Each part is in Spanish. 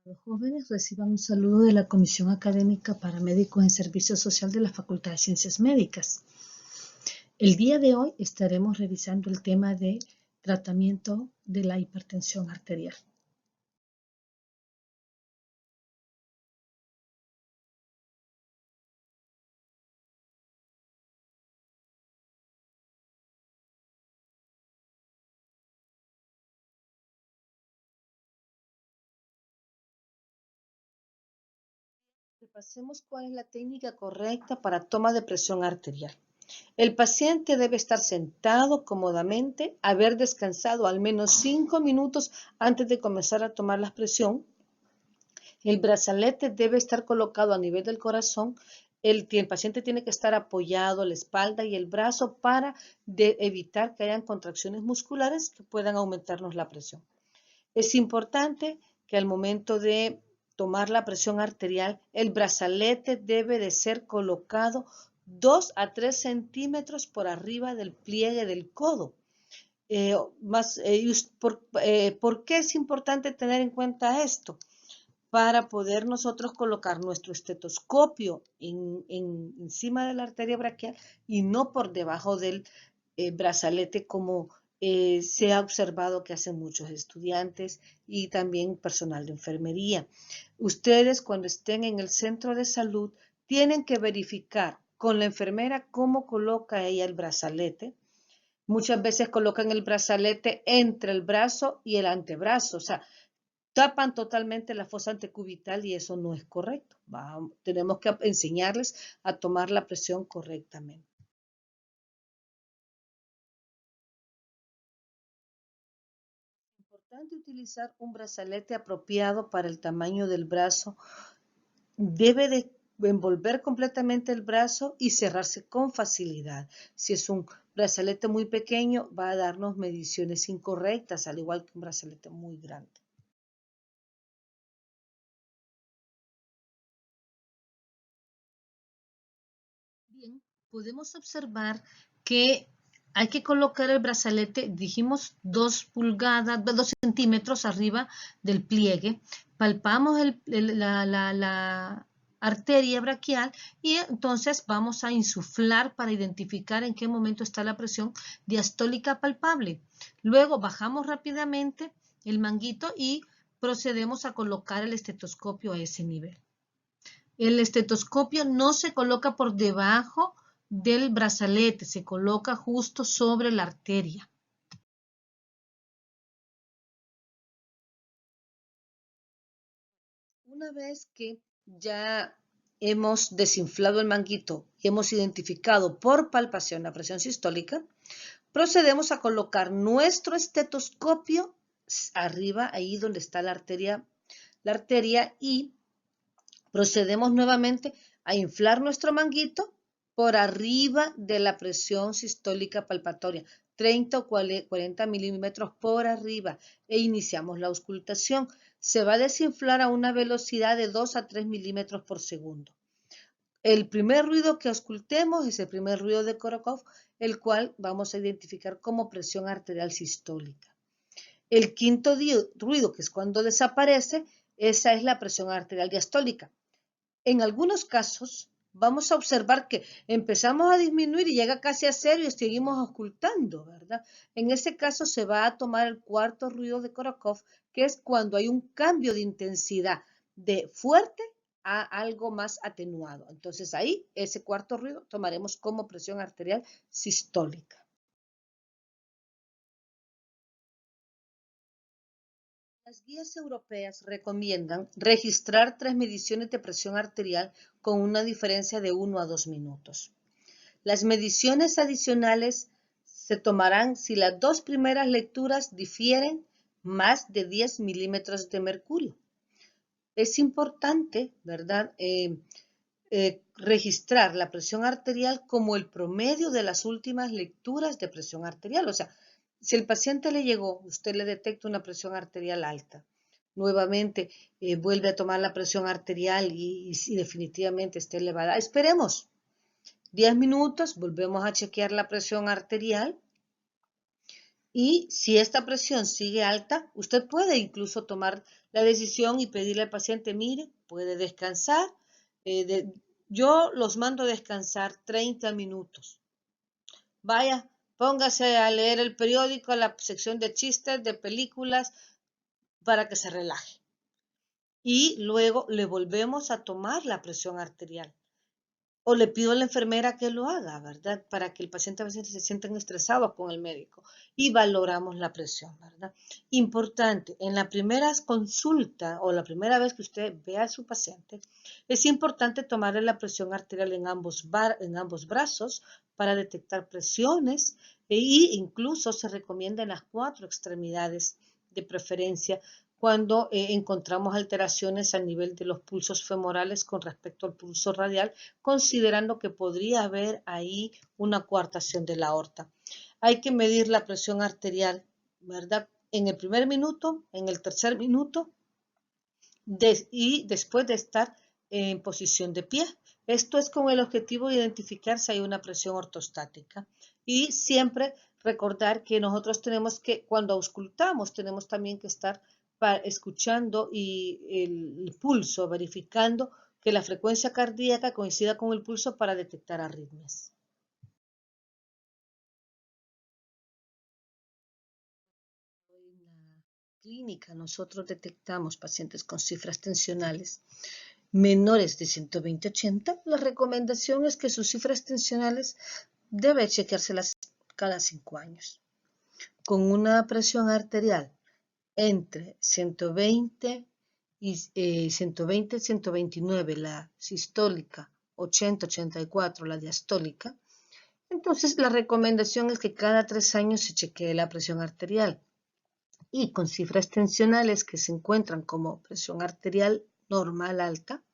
Los jóvenes reciban un saludo de la Comisión Académica para Médicos en Servicio Social de la Facultad de Ciencias Médicas. El día de hoy estaremos revisando el tema de tratamiento de la hipertensión arterial. Repasemos cuál es la técnica correcta para toma de presión arterial. El paciente debe estar sentado cómodamente, haber descansado al menos 5 minutos antes de comenzar a tomar la presión. El brazalete debe estar colocado a nivel del corazón. El paciente tiene que estar apoyado la espalda y el brazo para evitar que hayan contracciones musculares que puedan aumentarnos la presión. Es importante que al momento de tomar la presión arterial, el brazalete debe de ser colocado 2 a 3 centímetros por arriba del pliegue del codo. ¿Por qué es importante tener en cuenta esto? Para poder nosotros colocar nuestro estetoscopio encima de la arteria braquial y no por debajo del brazalete como se ha observado que hacen muchos estudiantes y también personal de enfermería. Ustedes cuando estén en el centro de salud tienen que verificar con la enfermera cómo coloca ella el brazalete. Muchas veces colocan el brazalete entre el brazo y el antebrazo, o sea, tapan totalmente la fosa antecubital y eso no es correcto. Tenemos que enseñarles a tomar la presión correctamente. Es importante utilizar un brazalete apropiado para el tamaño del brazo. Debe de envolver completamente el brazo y cerrarse con facilidad. Si es un brazalete muy pequeño, va a darnos mediciones incorrectas, al igual que un brazalete muy grande. Bien, podemos observar que hay que colocar el brazalete, dijimos 2 pulgadas, 2 centímetros arriba del pliegue. Palpamos la arteria braquial y entonces vamos a insuflar para identificar en qué momento está la presión diastólica palpable. Luego bajamos rápidamente el manguito y procedemos a colocar el estetoscopio a ese nivel. El estetoscopio no se coloca por debajo del brazalete, se coloca justo sobre la arteria. Una vez que ya hemos desinflado el manguito y hemos identificado por palpación la presión sistólica, procedemos a colocar nuestro estetoscopio arriba, ahí donde está la arteria y procedemos nuevamente a inflar nuestro manguito por arriba de la presión sistólica palpatoria, 30 o 40 milímetros por arriba, e iniciamos la auscultación. Se va a desinflar a una velocidad de 2 a 3 milímetros por segundo. El primer ruido que auscultemos es el primer ruido de Korokov, el cual vamos a identificar como presión arterial sistólica. El quinto ruido, que es cuando desaparece, esa es la presión arterial diastólica. En algunos casos vamos a observar que empezamos a disminuir y llega casi a cero y seguimos ocultando, ¿verdad? En ese caso se va a tomar el cuarto ruido de Korokov, que es cuando hay un cambio de intensidad de fuerte a algo más atenuado. Entonces ahí ese cuarto ruido tomaremos como presión arterial sistólica. Las guías europeas recomiendan registrar 3 mediciones de presión arterial con una diferencia de 1 a 2 minutos. Las mediciones adicionales se tomarán si las 2 primeras lecturas difieren más de 10 milímetros de mercurio. Es importante, ¿verdad?, registrar la presión arterial como el promedio de las últimas lecturas de presión arterial. O sea, si el paciente le llegó, usted le detecta una presión arterial alta, nuevamente vuelve a tomar la presión arterial y definitivamente está elevada. Esperemos 10 minutos, volvemos a chequear la presión arterial Y si esta presión sigue alta, usted puede incluso tomar la decisión y pedirle al paciente, mire, puede descansar. Yo los mando a descansar 30 minutos. Vaya, póngase a leer el periódico, la sección de chistes, de películas, para que se relaje. Y luego le volvemos a tomar la presión arterial. O le pido a la enfermera que lo haga, ¿verdad? Para que el paciente a veces se sientan estresados con el médico y valoramos la presión, ¿verdad? Importante, en la primera consulta o la primera vez que usted vea a su paciente, es importante tomarle la presión arterial en ambos brazos para detectar presiones e incluso se recomienda en las 4 extremidades de preferencia cuando encontramos alteraciones a nivel de los pulsos femorales con respecto al pulso radial, considerando que podría haber ahí una coartación de la aorta. Hay que medir la presión arterial, ¿verdad? En el primer minuto, en el tercer minuto y después de estar en posición de pie. Esto es con el objetivo de identificar si hay una presión ortostática. Y siempre recordar que nosotros tenemos que, cuando auscultamos, tenemos también que estar escuchando y el pulso, verificando que la frecuencia cardíaca coincida con el pulso para detectar arritmias. En la clínica nosotros detectamos pacientes con cifras tensionales menores de 120-80. La recomendación es que sus cifras tensionales debe chequeárselas cada 5 años. Con una presión arterial entre 120 y 129 la sistólica, 80-84 la diastólica, entonces la recomendación es que cada 3 años se chequee la presión arterial. Y con cifras tensionales que se encuentran como presión arterial normal alta,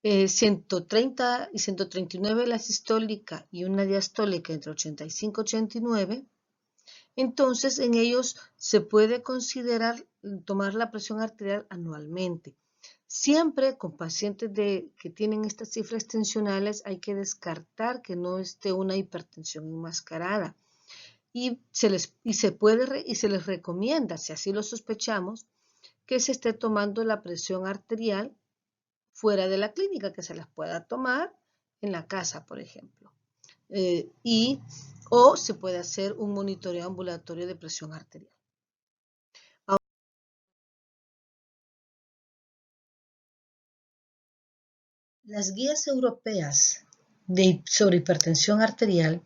130 y 139 la sistólica y una diastólica entre 85 y 89, entonces en ellos se puede considerar tomar la presión arterial anualmente. Siempre con pacientes que tienen estas cifras tensionales hay que descartar que no esté una hipertensión enmascarada y se les recomienda, si así lo sospechamos, que se esté tomando la presión arterial fuera de la clínica, que se las pueda tomar en la casa, por ejemplo. O se puede hacer un monitoreo ambulatorio de presión arterial. Las guías europeas sobre hipertensión arterial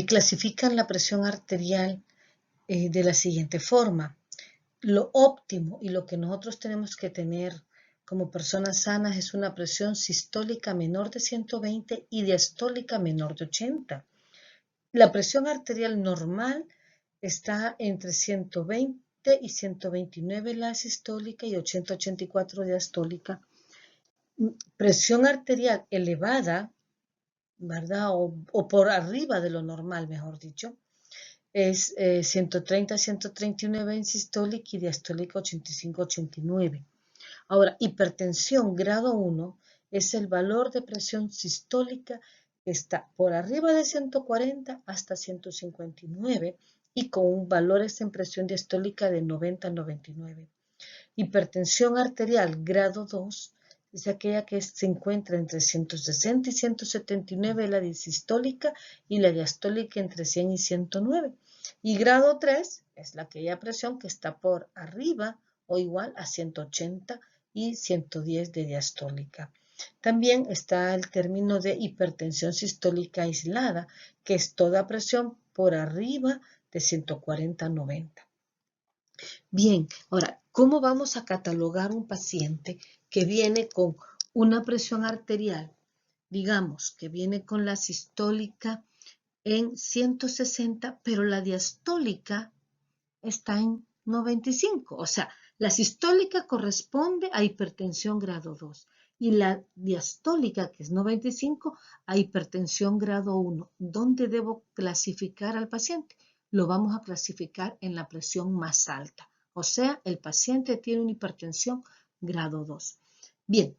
clasifican la presión arterial de la siguiente forma. Lo óptimo y lo que nosotros tenemos que tener como personas sanas es una presión sistólica menor de 120 y diastólica menor de 80. La presión arterial normal está entre 120 y 129 la sistólica y 80-84 diastólica. Presión arterial elevada, ¿verdad? O por arriba de lo normal, mejor dicho, es 130-139 en sistólica y diastólica 85-89. Ahora, hipertensión grado 1 es el valor de presión sistólica que está por arriba de 140 hasta 159 y con valores en presión diastólica de 90-99. Hipertensión arterial grado 2 es aquella que se encuentra entre 160 y 179 la sistólica y la diastólica entre 100 y 109. Y grado 3 es aquella presión que está por arriba o igual a 180 y 110 de diastólica. También está el término de hipertensión sistólica aislada, que es toda presión por arriba de 140-90. Bien, ahora, ¿cómo vamos a catalogar un paciente que viene con una presión arterial? Digamos que viene con la sistólica en 160, pero la diastólica está en 95. O sea, la sistólica corresponde a hipertensión grado 2 y la diastólica, que es 95, a hipertensión grado 1. ¿Dónde debo clasificar al paciente? Lo vamos a clasificar en la presión más alta. O sea, el paciente tiene una hipertensión grado 2. Bien,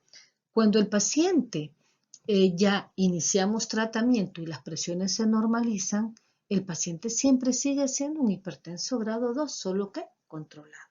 cuando el paciente ya iniciamos tratamiento y las presiones se normalizan, el paciente siempre sigue siendo un hipertenso grado 2, solo que controlado.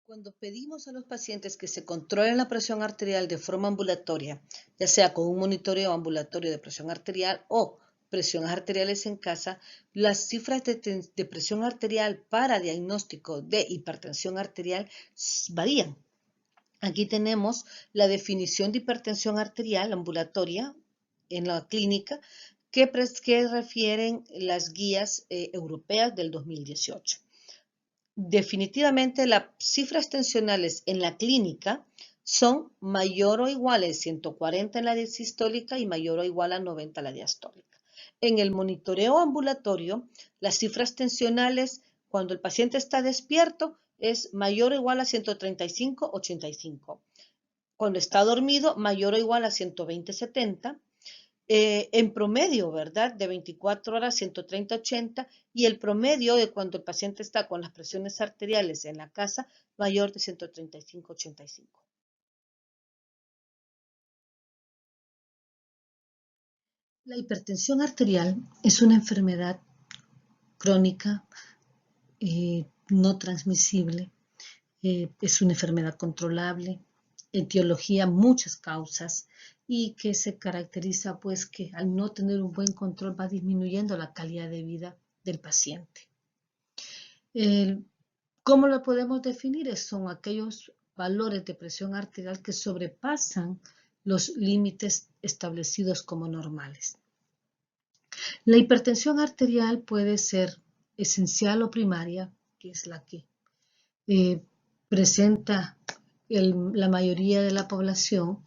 Cuando pedimos a los pacientes que se controlen la presión arterial de forma ambulatoria, ya sea con un monitoreo ambulatorio de presión arterial o presiones arteriales en casa, las cifras de presión arterial para diagnóstico de hipertensión arterial varían. Aquí tenemos la definición de hipertensión arterial ambulatoria en la clínica que refieren las guías europeas del 2018. Definitivamente las cifras tensionales en la clínica son mayor o igual a 140 en la sistólica y mayor o igual a 90 en la diastólica. En el monitoreo ambulatorio, las cifras tensionales cuando el paciente está despierto es mayor o igual a 135-85. Cuando está dormido, mayor o igual a 120-70. En promedio, ¿verdad? De 24 horas, 130-80, y el promedio de cuando el paciente está con las presiones arteriales en la casa, mayor de 135-85. La hipertensión arterial es una enfermedad crónica, no transmisible, es una enfermedad controlable, etiología, muchas causas, y que se caracteriza pues que al no tener un buen control va disminuyendo la calidad de vida del paciente. ¿Cómo lo podemos definir? Son aquellos valores de presión arterial que sobrepasan los límites establecidos como normales. La hipertensión arterial puede ser esencial o primaria, que es la que presenta la mayoría de la población,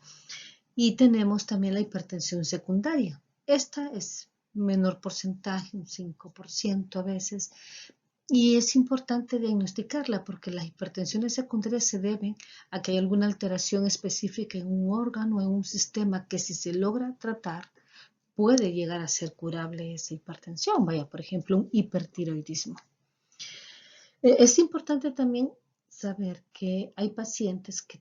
y tenemos también la hipertensión secundaria. Esta es menor porcentaje, un 5% a veces, y es importante diagnosticarla porque las hipertensiones secundarias se deben a que hay alguna alteración específica en un órgano, en un sistema que si se logra tratar puede llegar a ser curable esa hipertensión. Vaya, por ejemplo, un hipertiroidismo. Es importante también saber que hay pacientes que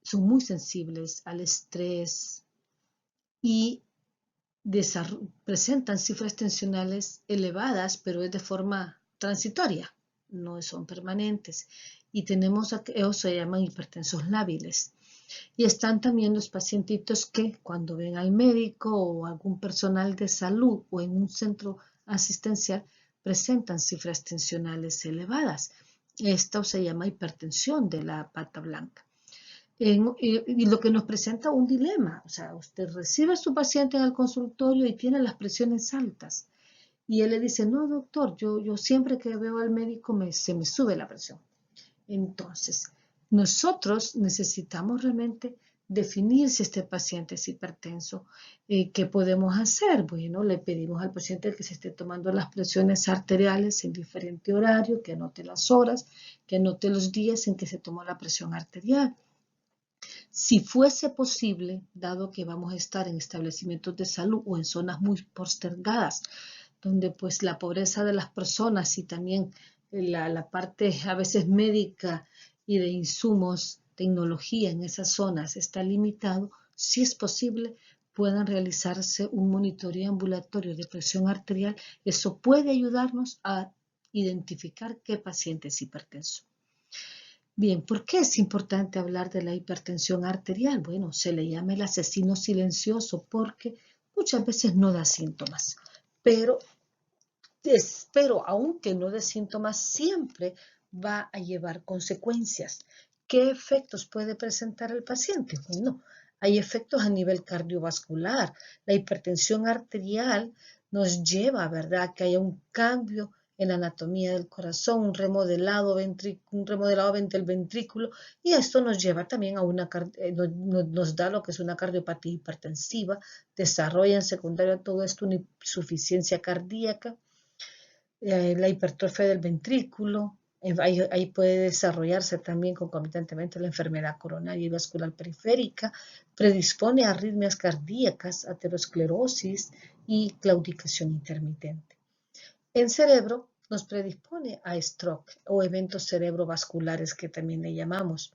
son muy sensibles al estrés y presentan cifras tensionales elevadas, pero es de forma transitoria, no son permanentes. Y tenemos, ellos se llaman hipertensos lábiles. Y están también los pacientitos que cuando ven al médico o algún personal de salud o en un centro asistencial presentan cifras tensionales elevadas. Esto se llama hipertensión de la bata blanca. Y lo que nos presenta un dilema, o sea, usted recibe a su paciente en el consultorio y tiene las presiones altas. Y él le dice, no, doctor, yo siempre que veo al médico se me sube la presión. Entonces, nosotros necesitamos realmente definir si este paciente es hipertenso. ¿Qué podemos hacer? Bueno, le pedimos al paciente que se esté tomando las presiones arteriales en diferente horario, que anote las horas, que anote los días en que se tomó la presión arterial. Si fuese posible, dado que vamos a estar en establecimientos de salud o en zonas muy postergadas, donde pues la pobreza de las personas y también la parte a veces médica y de insumos, tecnología en esas zonas está limitado, si es posible, puedan realizarse un monitoreo ambulatorio de presión arterial. Eso puede ayudarnos a identificar qué paciente es hipertenso. Bien, ¿por qué es importante hablar de la hipertensión arterial? Bueno, se le llama el asesino silencioso porque muchas veces no da síntomas, pero aunque no dé síntomas, siempre va a llevar consecuencias. ¿Qué efectos puede presentar el paciente? Bueno, hay efectos a nivel cardiovascular. La hipertensión arterial nos lleva, ¿verdad?, a que haya un cambio en la anatomía del corazón, un remodelado del ventrículo, y esto nos lleva también a nos da lo que es una cardiopatía hipertensiva, desarrolla en secundario a todo esto una insuficiencia cardíaca, la hipertrofia del ventrículo, ahí puede desarrollarse también concomitantemente la enfermedad coronaria y vascular periférica, predispone a arritmias cardíacas, aterosclerosis y claudicación intermitente. En cerebro nos predispone a stroke o eventos cerebrovasculares que también le llamamos.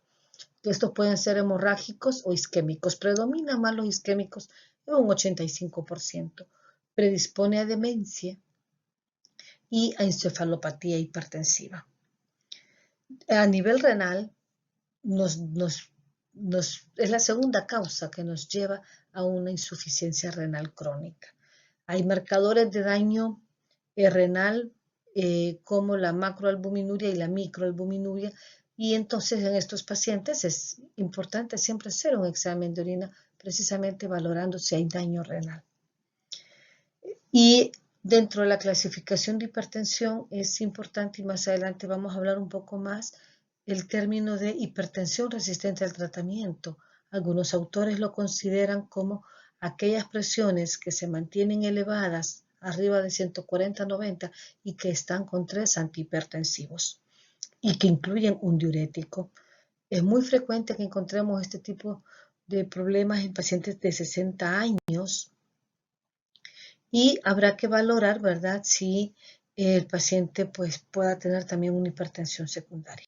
Estos pueden ser hemorrágicos o isquémicos. Predominan más los isquémicos en un 85%. Predispone a demencia y a encefalopatía hipertensiva. A nivel renal, es la segunda causa que nos lleva a una insuficiencia renal crónica. Hay marcadores de daño renal como la macroalbuminuria y la microalbuminuria, y entonces en estos pacientes es importante siempre hacer un examen de orina precisamente valorando si hay daño renal. Y dentro de la clasificación de hipertensión es importante, y más adelante vamos a hablar un poco más, el término de hipertensión resistente al tratamiento. Algunos autores lo consideran como aquellas presiones que se mantienen elevadas arriba de 140-90 y que están con 3 antihipertensivos y que incluyen un diurético. Es muy frecuente que encontremos este tipo de problemas en pacientes de 60 años y habrá que valorar, ¿verdad?, si el paciente pues, pueda tener también una hipertensión secundaria.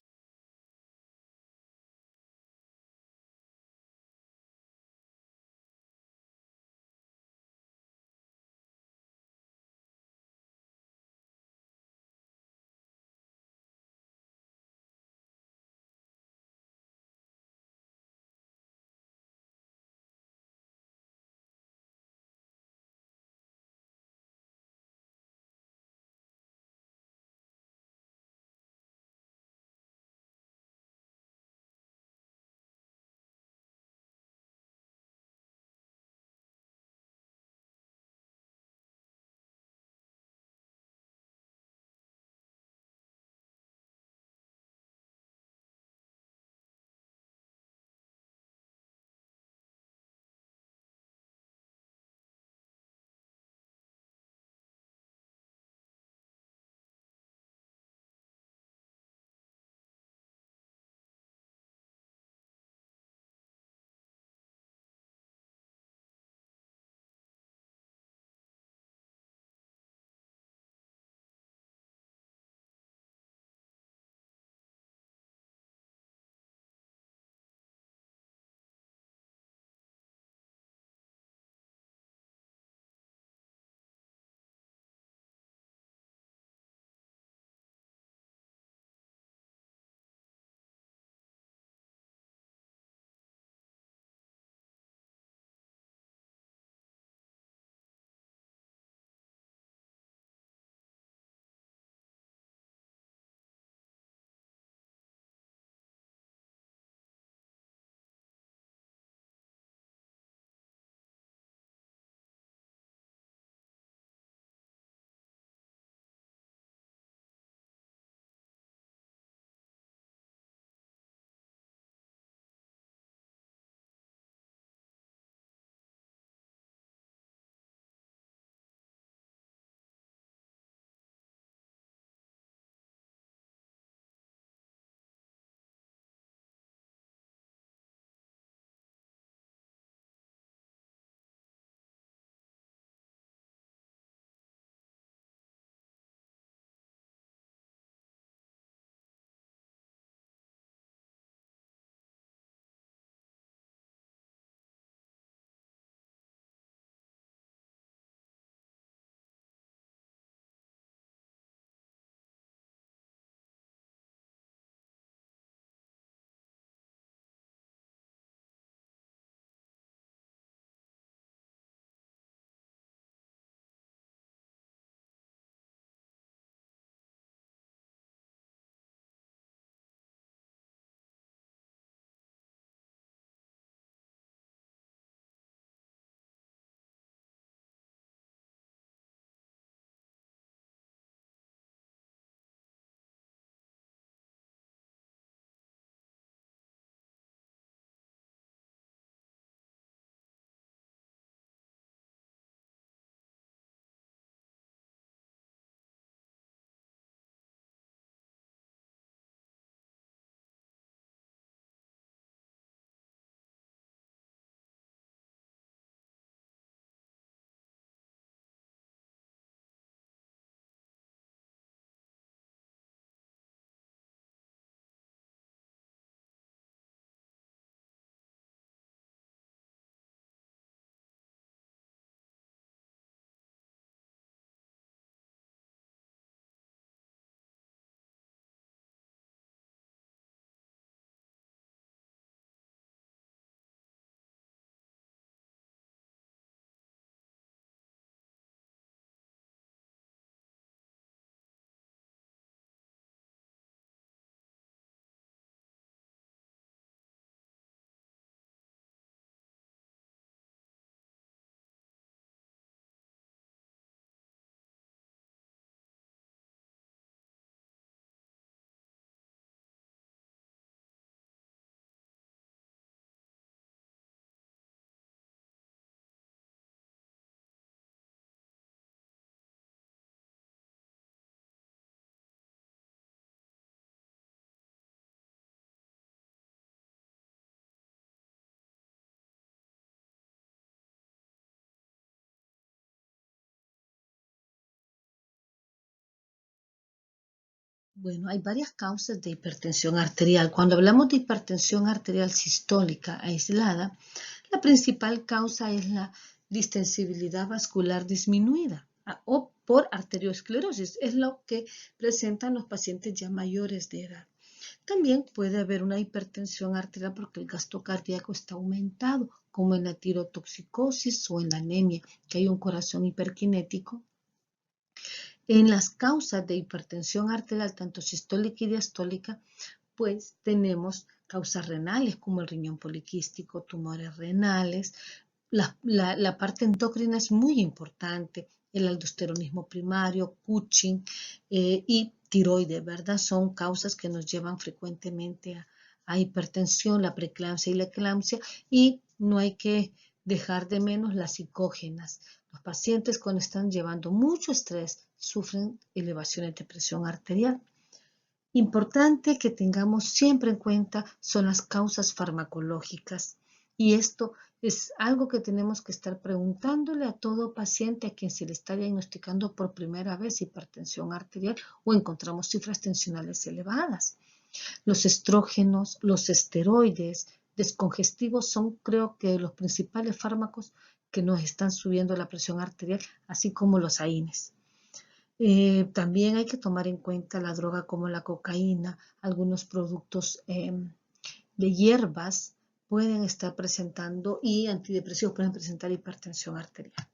Bueno, hay varias causas de hipertensión arterial. Cuando hablamos de hipertensión arterial sistólica aislada, la principal causa es la distensibilidad vascular disminuida o por arteriosclerosis. Es lo que presentan los pacientes ya mayores de edad. También puede haber una hipertensión arterial porque el gasto cardíaco está aumentado, como en la tirotoxicosis o en la anemia, que hay un corazón hiperkinético. En las causas de hipertensión arterial, tanto sistólica y diastólica, pues tenemos causas renales como el riñón poliquístico, tumores renales. La parte endocrina es muy importante, el aldosteronismo primario, Cushing y tiroides, ¿verdad? Son causas que nos llevan frecuentemente a hipertensión, la preeclampsia y la eclampsia, y no hay que dejar de menos las psicógenas. Los pacientes cuando están llevando mucho estrés sufren elevaciones de presión arterial. Importante que tengamos siempre en cuenta son las causas farmacológicas y esto es algo que tenemos que estar preguntándole a todo paciente a quien se le está diagnosticando por primera vez hipertensión arterial o encontramos cifras tensionales elevadas. Los estrógenos, los esteroides, descongestivos son creo que los principales fármacos que nos están subiendo la presión arterial, así como los AINES. También hay que tomar en cuenta la droga como la cocaína, algunos productos de hierbas pueden estar presentando y antidepresivos pueden presentar hipertensión arterial.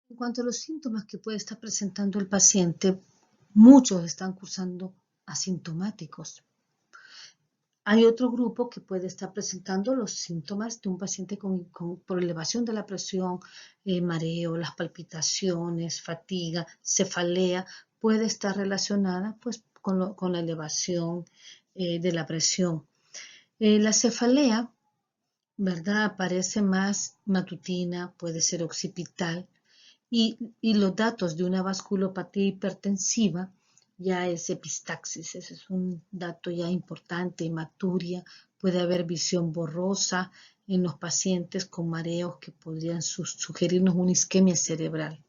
En cuanto a los síntomas que puede estar presentando el paciente, muchos están cursando asintomáticos. Hay otro grupo que puede estar presentando los síntomas de un paciente por elevación de la presión, mareo, las palpitaciones, fatiga, cefalea, puede estar relacionada pues, con la elevación de la presión. La cefalea, ¿verdad? Aparece más matutina, puede ser occipital y los datos de una vasculopatía hipertensiva ya es epistaxis, ese es un dato ya importante, hematuria, puede haber visión borrosa en los pacientes con mareos que podrían sugerirnos una isquemia cerebral.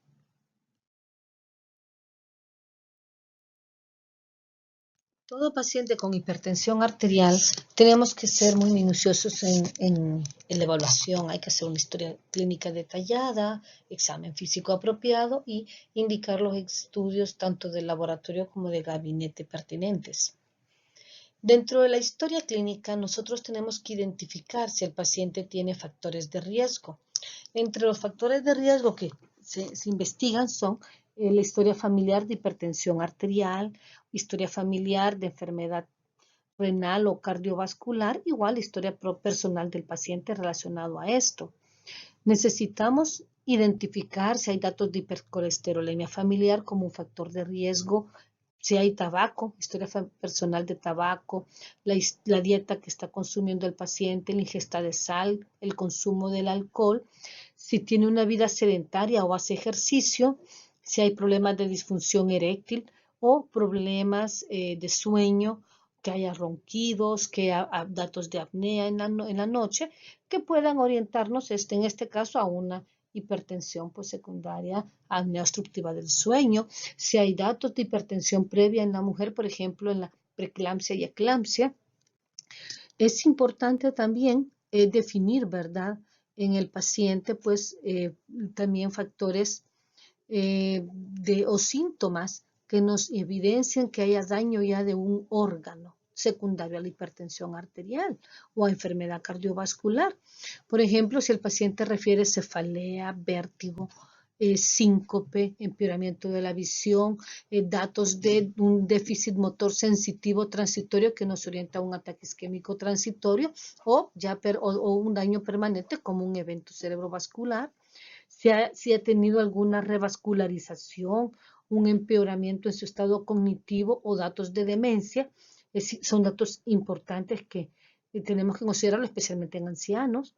Todo paciente con hipertensión arterial tenemos que ser muy minuciosos en la evaluación. Hay que hacer una historia clínica detallada, examen físico apropiado y indicar los estudios tanto del laboratorio como de gabinete pertinentes. Dentro de la historia clínica, nosotros tenemos que identificar si el paciente tiene factores de riesgo. Entre los factores de riesgo que se investigan son la historia familiar de hipertensión arterial, historia familiar de enfermedad renal o cardiovascular, igual historia personal del paciente relacionado a esto. Necesitamos identificar si hay datos de hipercolesterolemia familiar como un factor de riesgo Si hay tabaco, historia personal de tabaco, la dieta que está consumiendo el paciente, la ingesta de sal, el consumo del alcohol, si tiene una vida sedentaria o hace ejercicio, si hay problemas de disfunción eréctil o problemas de sueño, que haya ronquidos, que haya datos de apnea en la noche, que puedan orientarnos en este caso a una hipertensión pues, secundaria, apnea obstructiva del sueño. Si hay datos de hipertensión previa en la mujer, por ejemplo, en la preeclampsia y eclampsia, es importante también definir, ¿verdad? En el paciente, pues también factores o síntomas que nos evidencian que haya daño ya de un órgano secundario a la hipertensión arterial o a enfermedad cardiovascular. Por ejemplo, si el paciente refiere cefalea, vértigo, síncope, empeoramiento de la visión, datos de un déficit motor sensitivo transitorio que nos orienta a un ataque isquémico transitorio o un daño permanente como un evento cerebrovascular. Si ha tenido alguna revascularización, un empeoramiento en su estado cognitivo o datos de demencia, son datos importantes que tenemos que considerarlo especialmente en ancianos.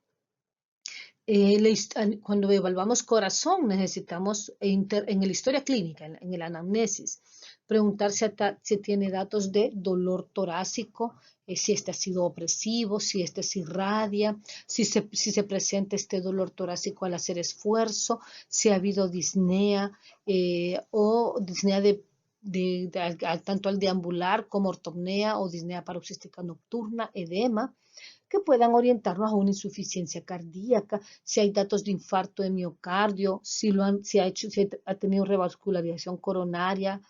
Cuando evaluamos corazón, necesitamos en la historia clínica, en el anamnesis, preguntar si tiene datos de dolor torácico, si este ha sido opresivo, si este se irradia, si se presenta este dolor torácico al hacer esfuerzo, si ha habido disnea o disnea tanto al deambular como ortopnea o disnea paroxística nocturna, edema, que puedan orientarnos a una insuficiencia cardíaca, si hay datos de infarto de miocardio, si ha tenido revascularización coronaria,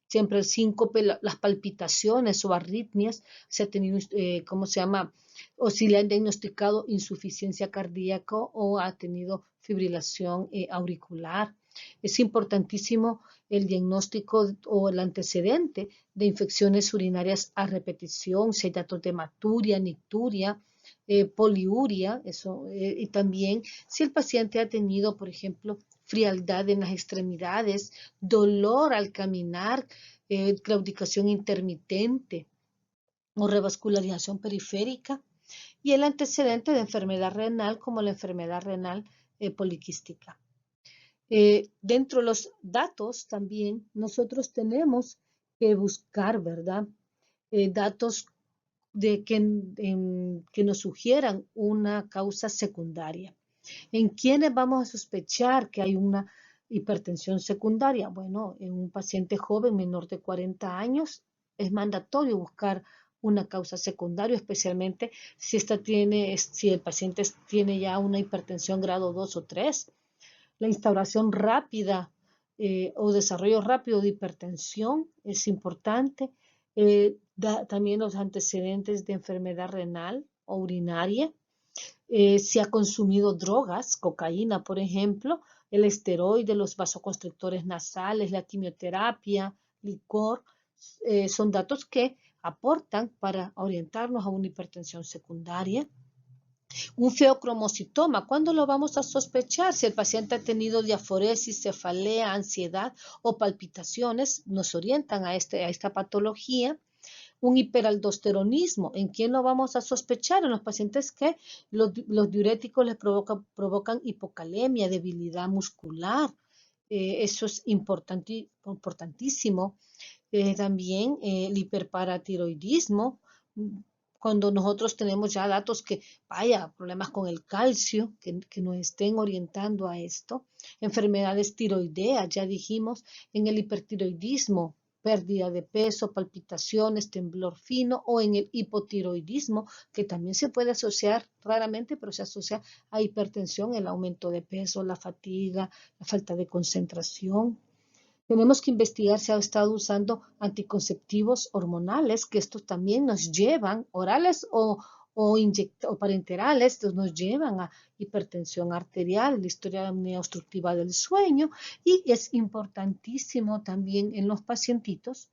siempre el síncope, las palpitaciones o arritmias, si ha tenido, ¿cómo se llama? O si le han diagnosticado insuficiencia cardíaca o ha tenido fibrilación auricular. Es importantísimo el diagnóstico o el antecedente de infecciones urinarias a repetición, si hay datos de hematuria, nicturia, poliuria, y también si el paciente ha tenido, por ejemplo, frialdad en las extremidades, dolor al caminar, claudicación intermitente o revascularización periférica, y el antecedente de enfermedad renal como la enfermedad renal poliquística. Dentro de los datos también nosotros tenemos que buscar, ¿verdad? Datos que nos sugieran una causa secundaria. ¿En quiénes vamos a sospechar que hay una hipertensión secundaria? Bueno, en un paciente joven menor de 40 años es mandatorio buscar una causa secundaria, especialmente si el paciente tiene ya una hipertensión grado 2 o 3. La instauración rápida o desarrollo rápido de hipertensión es importante. También los antecedentes de enfermedad renal o urinaria. Si ha consumido drogas, cocaína, por ejemplo, el esteroide, los vasoconstrictores nasales, la quimioterapia, licor, son datos que aportan para orientarnos a una hipertensión secundaria. Un feocromocitoma, ¿cuándo lo vamos a sospechar? Si el paciente ha tenido diaforesis, cefalea, ansiedad o palpitaciones, nos orientan a esta patología. Un hiperaldosteronismo, ¿en quién lo vamos a sospechar? En los pacientes que los diuréticos les provocan hipocalemia, debilidad muscular. Eso es importantísimo. También el hiperparatiroidismo, cuando nosotros tenemos ya datos que, problemas con el calcio, que nos estén orientando a esto. Enfermedades tiroideas, ya dijimos, en el hipertiroidismo, pérdida de peso, palpitaciones, temblor fino, o en el hipotiroidismo, que también se puede asociar raramente, pero se asocia a hipertensión, el aumento de peso, la fatiga, la falta de concentración. Tenemos que investigar si ha estado usando anticonceptivos hormonales, que estos también nos llevan, orales o parenterales, estos nos llevan a hipertensión arterial, la historia obstructiva del sueño, y es importantísimo también en los pacientitos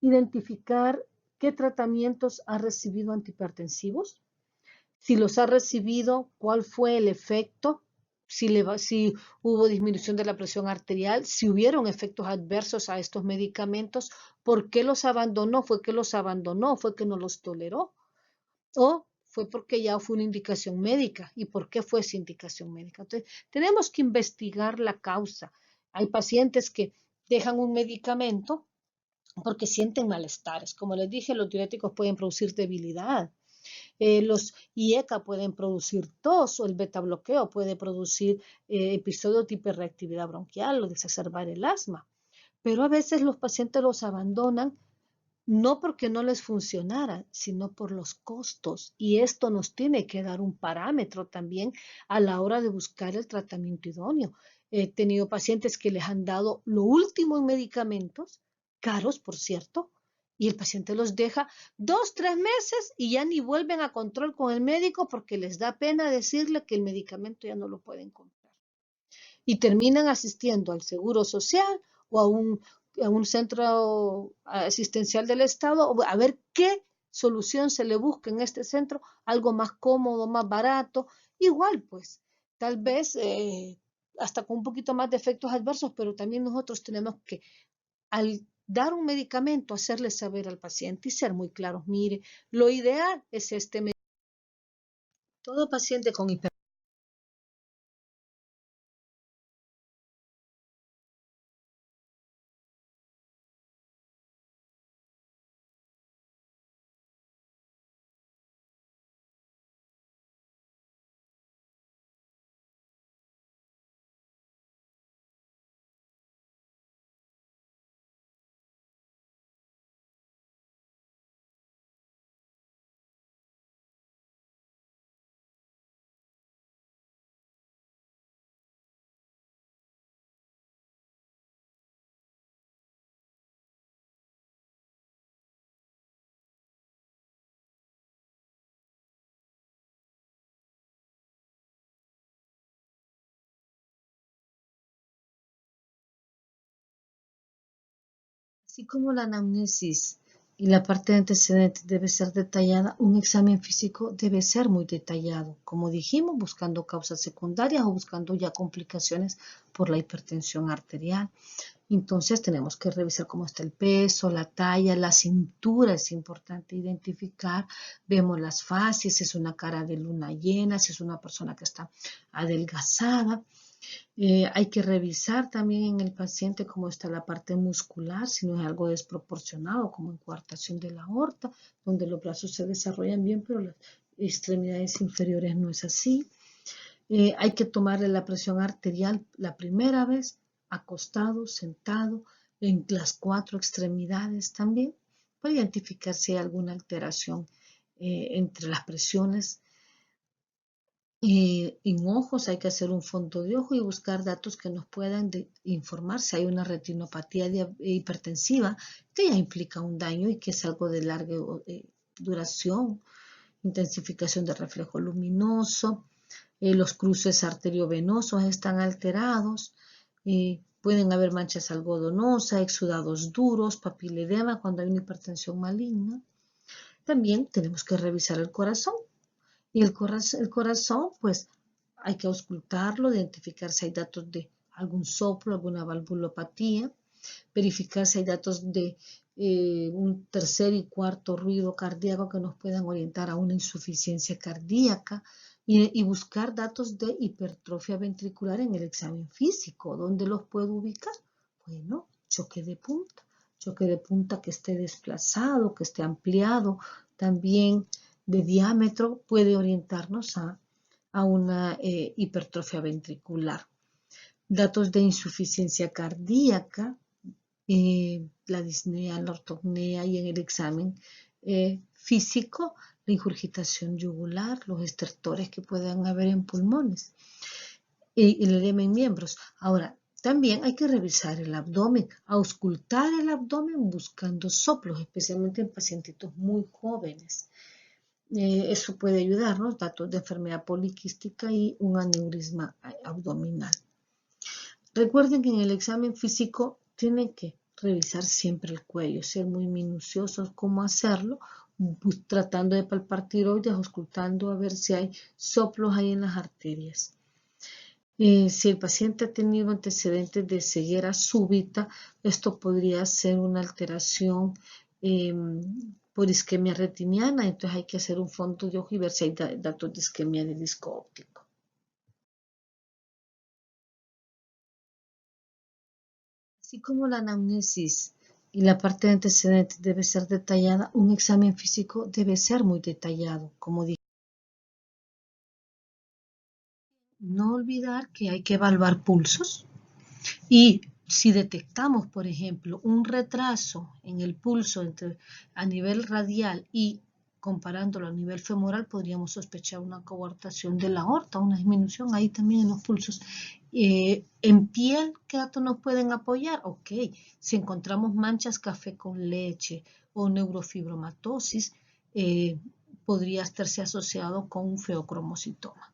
identificar qué tratamientos ha recibido antihipertensivos, si los ha recibido, cuál fue el efecto, si hubo disminución de la presión arterial, si hubieron efectos adversos a estos medicamentos, ¿por qué los abandonó? ¿Fue que los abandonó? ¿Fue que no los toleró? ¿O fue porque ya fue una indicación médica? ¿Y por qué fue esa indicación médica? Entonces, tenemos que investigar la causa. Hay pacientes que dejan un medicamento porque sienten malestares. Como les dije, los diuréticos pueden producir debilidad. Los IECA pueden producir tos o el beta bloqueo puede producir episodios de hiperreactividad bronquial o de exacerbar el asma. Pero a veces los pacientes los abandonan no porque no les funcionara, sino por los costos. Y esto nos tiene que dar un parámetro también a la hora de buscar el tratamiento idóneo. He tenido pacientes que les han dado lo último en medicamentos, caros por cierto, y el paciente los deja 2, 3 meses y ya ni vuelven a control con el médico porque les da pena decirle que el medicamento ya no lo pueden comprar. Y terminan asistiendo al Seguro Social o a un centro asistencial del Estado a ver qué solución se le busca en este centro, algo más cómodo, más barato, igual pues, tal vez hasta con un poquito más de efectos adversos, pero también nosotros tenemos que, al dar un medicamento, hacerle saber al paciente y ser muy claros, mire, lo ideal es este medicamento. Todo paciente con hipertensión, así como la anamnesis y la parte de antecedentes debe ser detallada, un examen físico debe ser muy detallado, como dijimos, buscando causas secundarias o buscando ya complicaciones por la hipertensión arterial. Entonces tenemos que revisar cómo está el peso, la talla, la cintura es importante identificar. Vemos las fases, si es una cara de luna llena, si es una persona que está adelgazada. Hay que revisar también en el paciente cómo está la parte muscular, si no es algo desproporcionado, como en coartación de la aorta, donde los brazos se desarrollan bien, pero las extremidades inferiores no es así. Hay que tomarle la presión arterial la primera vez, acostado, sentado, en las 4 extremidades también, para identificar si hay alguna alteración entre las presiones. En ojos hay que hacer un fondo de ojo y buscar datos que nos puedan informar si hay una retinopatía hipertensiva que ya implica un daño y que es algo de larga duración, intensificación del reflejo luminoso, los cruces arteriovenosos están alterados, pueden haber manchas algodonosas, exudados duros, papiledema cuando hay una hipertensión maligna. También tenemos que revisar el corazón. Y el corazón, pues hay que auscultarlo, identificar si hay datos de algún soplo, alguna valvulopatía, verificar si hay datos de un tercer y cuarto ruido cardíaco que nos puedan orientar a una insuficiencia cardíaca y buscar datos de hipertrofia ventricular en el examen físico. ¿Dónde los puedo ubicar? Bueno, choque de punta que esté desplazado, que esté ampliado, también de diámetro puede orientarnos a una hipertrofia ventricular. Datos de insuficiencia cardíaca, la disnea, la ortopnea y en el examen físico, la ingurgitación yugular, los estertores que puedan haber en pulmones y el edema en miembros. Ahora, también hay que revisar el abdomen, auscultar el abdomen buscando soplos, especialmente en pacientitos muy jóvenes. Eso puede ayudarnos, datos de enfermedad poliquística y un aneurisma abdominal. Recuerden que en el examen físico tienen que revisar siempre el cuello, ser muy minuciosos cómo hacerlo, tratando de palpar tiroides, auscultando a ver si hay soplos ahí en las arterias. Si el paciente ha tenido antecedentes de ceguera súbita, esto podría ser una alteración por isquemia retiniana, entonces hay que hacer un fondo de ojo y ver si hay datos de isquemia de disco óptico. Así como la anamnesis y la parte de antecedentes debe ser detallada, un examen físico debe ser muy detallado, como dije. No olvidar que hay que evaluar pulsos y si detectamos, por ejemplo, un retraso en el pulso a nivel radial y comparándolo a nivel femoral, podríamos sospechar una coartación de la aorta, una disminución ahí también en los pulsos. En piel, ¿qué datos nos pueden apoyar? Ok, si encontramos manchas café con leche o neurofibromatosis, podría estarse asociado con un feocromocitoma.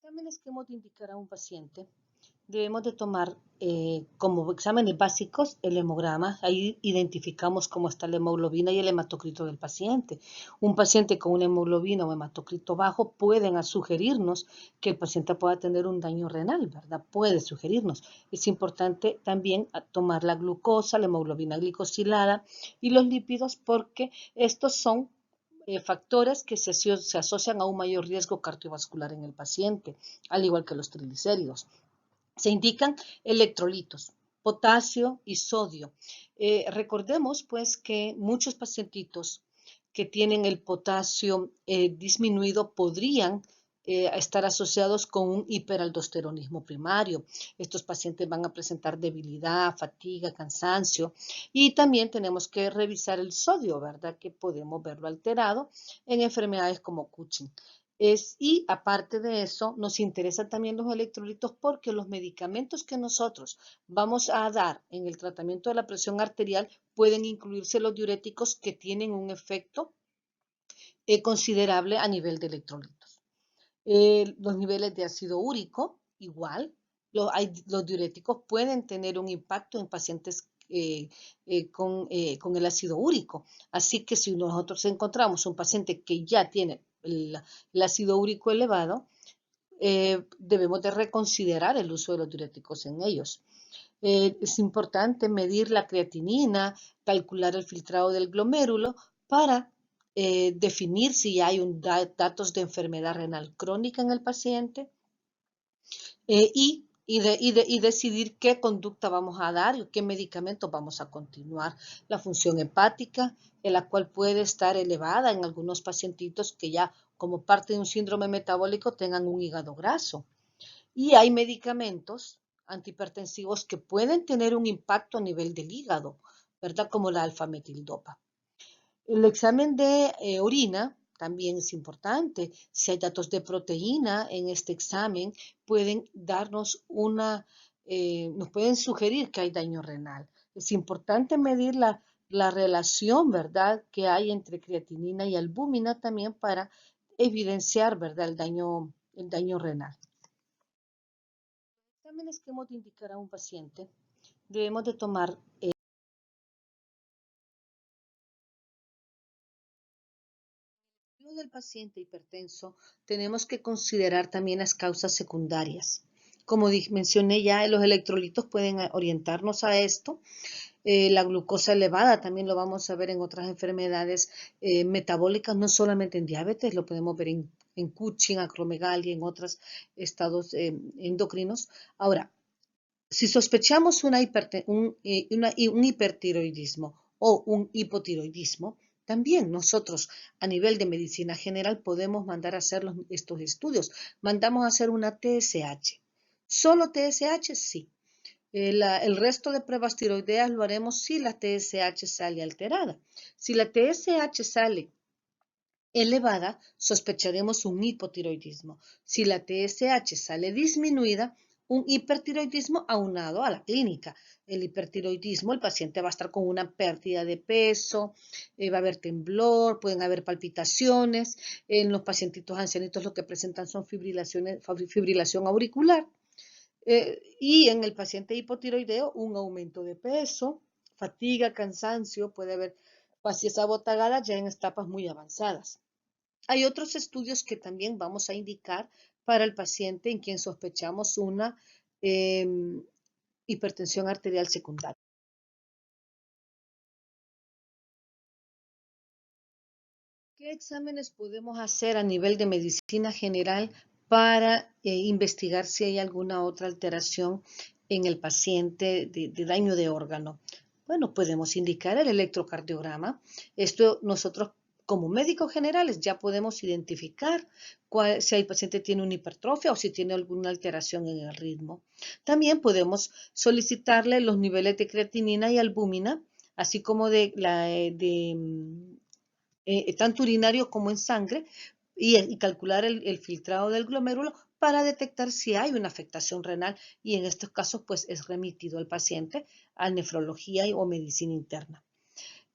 Exámenes que hemos de indicar a un paciente, debemos de tomar como exámenes básicos el hemograma. Ahí identificamos cómo está la hemoglobina y el hematocrito del paciente. Un paciente con una hemoglobina o hematocrito bajo pueden sugerirnos que el paciente pueda tener un daño renal, ¿verdad? Puede sugerirnos. Es importante también tomar la glucosa, la hemoglobina glicosilada y los lípidos porque estos son factores que se asocian a un mayor riesgo cardiovascular en el paciente, al igual que los triglicéridos. Se indican electrolitos, potasio y sodio. Recordemos pues que muchos pacientitos que tienen el potasio disminuido podrían estar asociados con un hiperaldosteronismo primario. Estos pacientes van a presentar debilidad, fatiga, cansancio y también tenemos que revisar el sodio, ¿verdad? Que podemos verlo alterado en enfermedades como Cushing. Y aparte de eso, nos interesan también los electrolitos porque los medicamentos que nosotros vamos a dar en el tratamiento de la presión arterial pueden incluirse los diuréticos que tienen un efecto considerable a nivel de electrolitos. Los niveles de ácido úrico, igual, los diuréticos pueden tener un impacto en pacientes con el ácido úrico. Así que si nosotros encontramos un paciente que ya tiene el ácido úrico elevado, debemos de reconsiderar el uso de los diuréticos en ellos. Es importante medir la creatinina, calcular el filtrado del glomérulo para definir si hay datos de enfermedad renal crónica en el paciente y decidir qué conducta vamos a dar y qué medicamentos vamos a continuar. La función hepática, en la cual puede estar elevada en algunos pacientitos que ya como parte de un síndrome metabólico tengan un hígado graso. Y hay medicamentos antihipertensivos que pueden tener un impacto a nivel del hígado, ¿verdad? Como la alfametildopa. El examen de orina también es importante. Si hay datos de proteína en este examen, pueden nos pueden sugerir que hay daño renal. Es importante medir la relación, ¿verdad?, que hay entre creatinina y albúmina también para evidenciar, ¿verdad?, el daño renal. Exámenes que hemos de indicar a un paciente, debemos de tomar del paciente hipertenso, tenemos que considerar también las causas secundarias. Como mencioné ya, los electrolitos pueden orientarnos a esto. La glucosa elevada también lo vamos a ver en otras enfermedades metabólicas, no solamente en diabetes, lo podemos ver en Cushing, acromegalia, en otros estados endocrinos. Ahora, si sospechamos un hipertiroidismo o un hipotiroidismo, también nosotros a nivel de medicina general podemos mandar a hacer estos estudios. Mandamos a hacer una TSH. ¿Solo TSH? Sí. El resto de pruebas tiroideas lo haremos si la TSH sale alterada. Si la TSH sale elevada, sospecharemos un hipotiroidismo. Si la TSH sale disminuida, un hipertiroidismo aunado a la clínica. El hipertiroidismo, el paciente va a estar con una pérdida de peso, va a haber temblor, pueden haber palpitaciones. En los pacientitos ancianitos lo que presentan son fibrilación auricular. Y en el paciente hipotiroideo, un aumento de peso, fatiga, cansancio, puede haber facies abotagadas ya en etapas muy avanzadas. Hay otros estudios que también vamos a indicar para el paciente en quien sospechamos una eh, hipertensión arterial secundaria. ¿Qué exámenes podemos hacer a nivel de medicina general para investigar si hay alguna otra alteración en el paciente de daño de órgano? Bueno, podemos indicar el electrocardiograma. Esto nosotros como médicos generales ya podemos identificar si el paciente tiene una hipertrofia o si tiene alguna alteración en el ritmo. También podemos solicitarle los niveles de creatinina y albúmina, así como tanto urinario como en sangre, y calcular el filtrado del glomérulo para detectar si hay una afectación renal, y en estos casos pues es remitido al paciente a nefrología o medicina interna.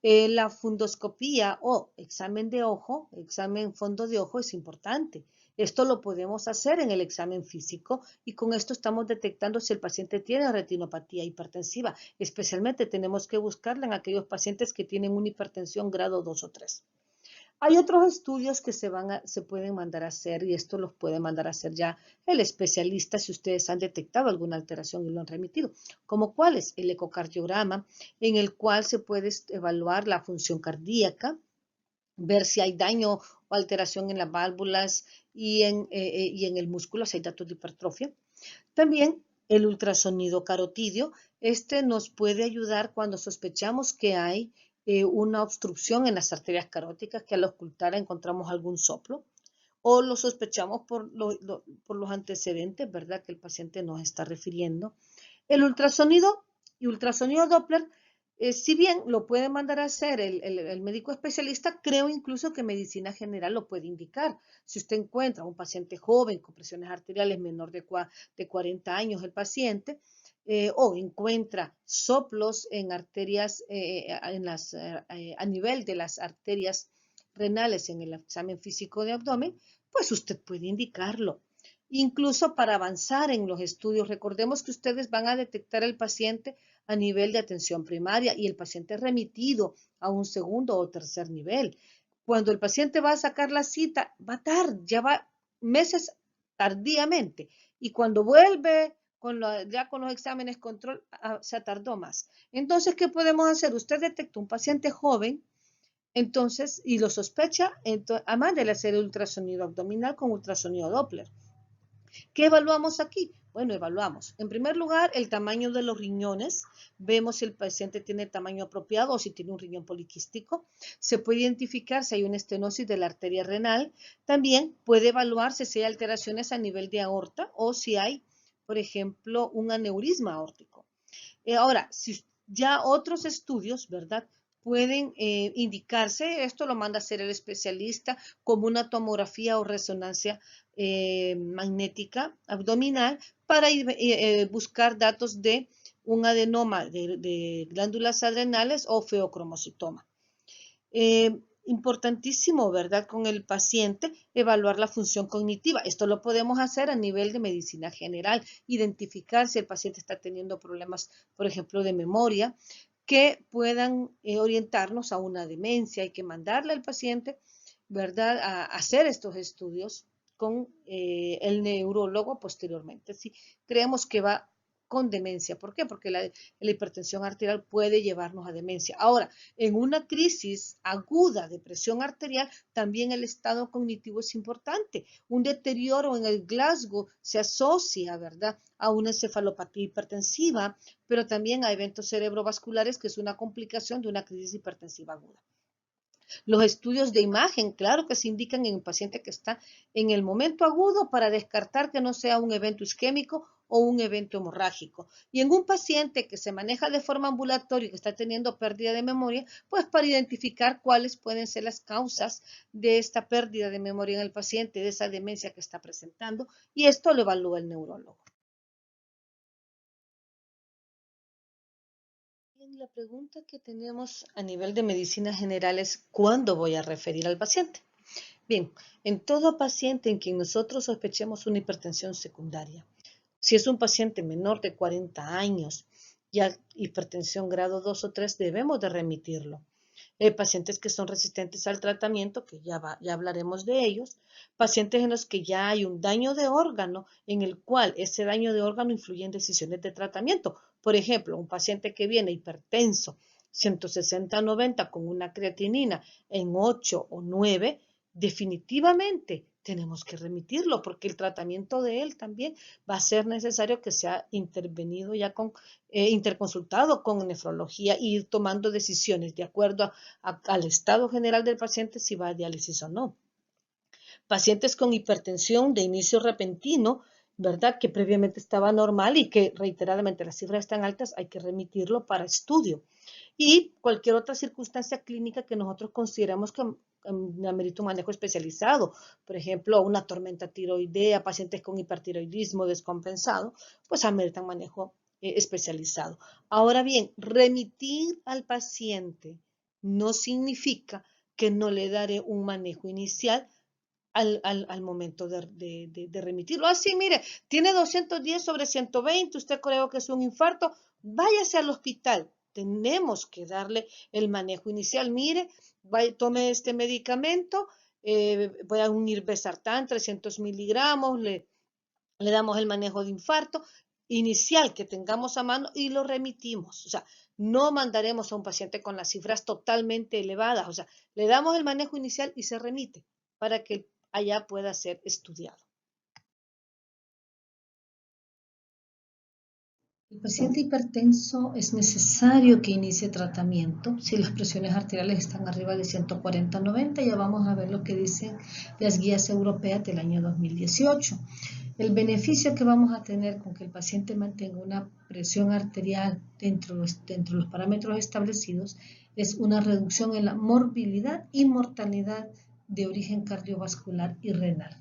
La fundoscopía o examen de ojo, examen fondo de ojo es importante. Esto lo podemos hacer en el examen físico y con esto estamos detectando si el paciente tiene retinopatía hipertensiva. Especialmente tenemos que buscarla en aquellos pacientes que tienen una hipertensión grado 2 o 3. Hay otros estudios que se pueden mandar a hacer y esto los puede mandar a hacer ya el especialista si ustedes han detectado alguna alteración y lo han remitido. ¿Como cuáles? El ecocardiograma, en el cual se puede evaluar la función cardíaca, ver si hay daño o alteración en las válvulas y en el músculo, si hay datos de hipertrofia. También el ultrasonido carotidio, este nos puede ayudar cuando sospechamos que hay una obstrucción en las arterias caróticas, que al ocultar encontramos algún soplo, o lo sospechamos por los antecedentes, ¿verdad?, que el paciente nos está refiriendo. El ultrasonido y ultrasonido Doppler, si bien lo puede mandar a hacer el médico especialista, creo incluso que medicina general lo puede indicar. Si usted encuentra un paciente joven con presiones arteriales menor de 40 años el paciente, o encuentra soplos en arterias, a nivel de las arterias renales en el examen físico de abdomen, pues usted puede indicarlo. Incluso para avanzar en los estudios, recordemos que ustedes van a detectar al paciente a nivel de atención primaria y el paciente es remitido a un segundo o tercer nivel. Cuando el paciente va a sacar la cita, va tarde, ya va meses tardíamente. Y cuando vuelve ya con los exámenes control, se tardó más. Entonces, ¿qué podemos hacer? Usted detecta un paciente joven, entonces, y lo sospecha, entonces, además de hacer el ultrasonido abdominal con ultrasonido Doppler. ¿Qué evaluamos aquí? Bueno, evaluamos, en primer lugar, el tamaño de los riñones. Vemos si el paciente tiene el tamaño apropiado o si tiene un riñón poliquístico. Se puede identificar si hay una estenosis de la arteria renal. También puede evaluarse si hay alteraciones a nivel de aorta o si hay, por ejemplo, un aneurisma aórtico. Ahora, si ya otros estudios, ¿verdad?, pueden indicarse, esto lo manda a hacer el especialista, como una tomografía o resonancia magnética abdominal para buscar datos de un adenoma de glándulas adrenales o feocromocitoma. Importantísimo, ¿verdad?, con el paciente evaluar la función cognitiva. Esto lo podemos hacer a nivel de medicina general, identificar si el paciente está teniendo problemas, por ejemplo, de memoria, que puedan orientarnos a una demencia. Hay que mandarle al paciente, ¿verdad?, a hacer estos estudios con el neurólogo posteriormente. Si creemos que va con demencia. ¿Por qué? Porque la hipertensión arterial puede llevarnos a demencia. Ahora, en una crisis aguda de presión arterial, también el estado cognitivo es importante. Un deterioro en el Glasgow se asocia, ¿verdad?, a una encefalopatía hipertensiva, pero también a eventos cerebrovasculares, que es una complicación de una crisis hipertensiva aguda. Los estudios de imagen, claro que se indican en un paciente que está en el momento agudo para descartar que no sea un evento isquémico o un evento hemorrágico. Y en un paciente que se maneja de forma ambulatoria y que está teniendo pérdida de memoria, pues para identificar cuáles pueden ser las causas de esta pérdida de memoria en el paciente, de esa demencia que está presentando, y esto lo evalúa el neurólogo. Bien, la pregunta que tenemos a nivel de medicina general es ¿cuándo voy a referir al paciente? Bien, en todo paciente en quien nosotros sospechemos una hipertensión secundaria, si es un paciente menor de 40 años, ya hipertensión grado 2 o 3, debemos de remitirlo. Pacientes que son resistentes al tratamiento, que ya hablaremos de ellos, pacientes en los que ya hay un daño de órgano, en el cual ese daño de órgano influye en decisiones de tratamiento. Por ejemplo, un paciente que viene hipertenso, 160-90 con una creatinina en 8 o 9, definitivamente tenemos que remitirlo porque el tratamiento de él también va a ser necesario que sea intervenido ya con interconsultado con nefrología y ir tomando decisiones de acuerdo al estado general del paciente si va a diálisis o no. Pacientes con hipertensión de inicio repentino, ¿verdad? Que previamente estaba normal y que reiteradamente las cifras están altas, hay que remitirlo para estudio. Y cualquier otra circunstancia clínica que nosotros consideramos que amerita un manejo especializado, por ejemplo, una tormenta tiroidea, pacientes con hipertiroidismo descompensado, pues ameritan manejo especializado. Ahora bien, remitir al paciente no significa que no le daré un manejo inicial al momento de remitirlo. Así, mire, tiene 210 sobre 120, usted cree que es un infarto, váyase al hospital. Tenemos que darle el manejo inicial. Mire, tome este medicamento, voy a unir Irbesartán, 300 miligramos, le damos el manejo de infarto inicial que tengamos a mano y lo remitimos. O sea, no mandaremos a un paciente con las cifras totalmente elevadas. O sea, le damos el manejo inicial y se remite para que allá pueda ser estudiado. El paciente hipertenso es necesario que inicie tratamiento si las presiones arteriales están arriba de 140/90. Ya vamos a ver lo que dicen las guías europeas del año 2018. El beneficio que vamos a tener con que el paciente mantenga una presión arterial dentro de los parámetros establecidos es una reducción en la morbilidad y mortalidad de origen cardiovascular y renal.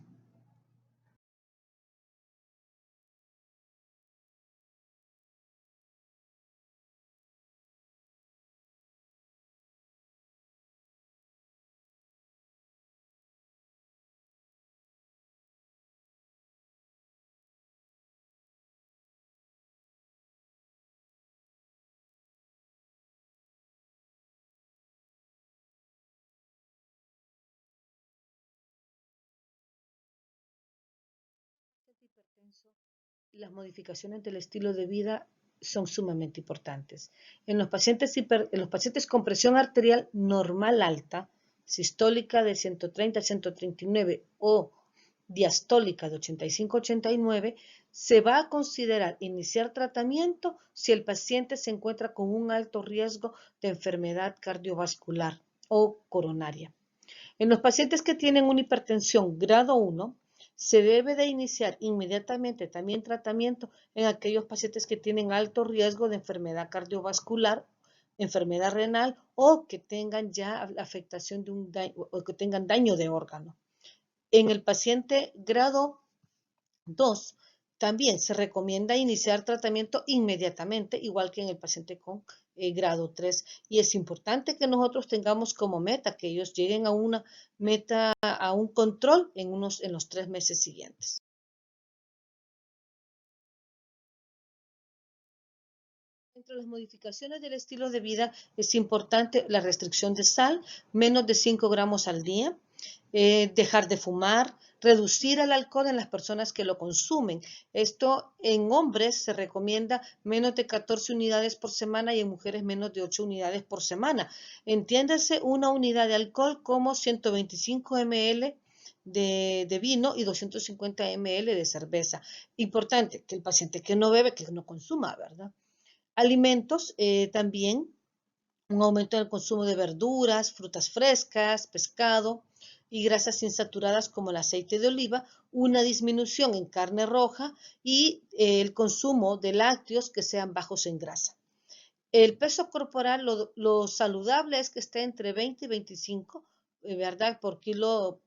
Las modificaciones del estilo de vida son sumamente importantes. En los pacientes con presión arterial normal alta, sistólica de 130 a 139 o diastólica de 85-89, se va a considerar iniciar tratamiento si el paciente se encuentra con un alto riesgo de enfermedad cardiovascular o coronaria. En los pacientes que tienen una hipertensión grado 1, se debe de iniciar inmediatamente también tratamiento en aquellos pacientes que tienen alto riesgo de enfermedad cardiovascular, enfermedad renal o que tengan ya afectación de un daño, o que tengan daño de órgano. En el paciente grado 2, también se recomienda iniciar tratamiento inmediatamente, igual que en el paciente con grado 3. Y es importante que nosotros tengamos como meta que ellos lleguen a una meta, a un control en los 3 meses siguientes. Entre las modificaciones del estilo de vida es importante la restricción de sal, menos de 5 gramos al día, dejar de fumar, reducir el alcohol en las personas que lo consumen. Esto en hombres se recomienda menos de 14 unidades por semana y en mujeres menos de 8 unidades por semana. Entiéndase una unidad de alcohol como 125 ml de vino y 250 ml de cerveza. Importante que el paciente que no bebe, que no consuma, ¿verdad? Alimentos, también un aumento en el consumo de verduras, frutas frescas, pescado, y grasas insaturadas como el aceite de oliva, una disminución en carne roja y el consumo de lácteos que sean bajos en grasa. El peso corporal, lo saludable es que esté entre 20 y 25, ¿verdad? Por kilo,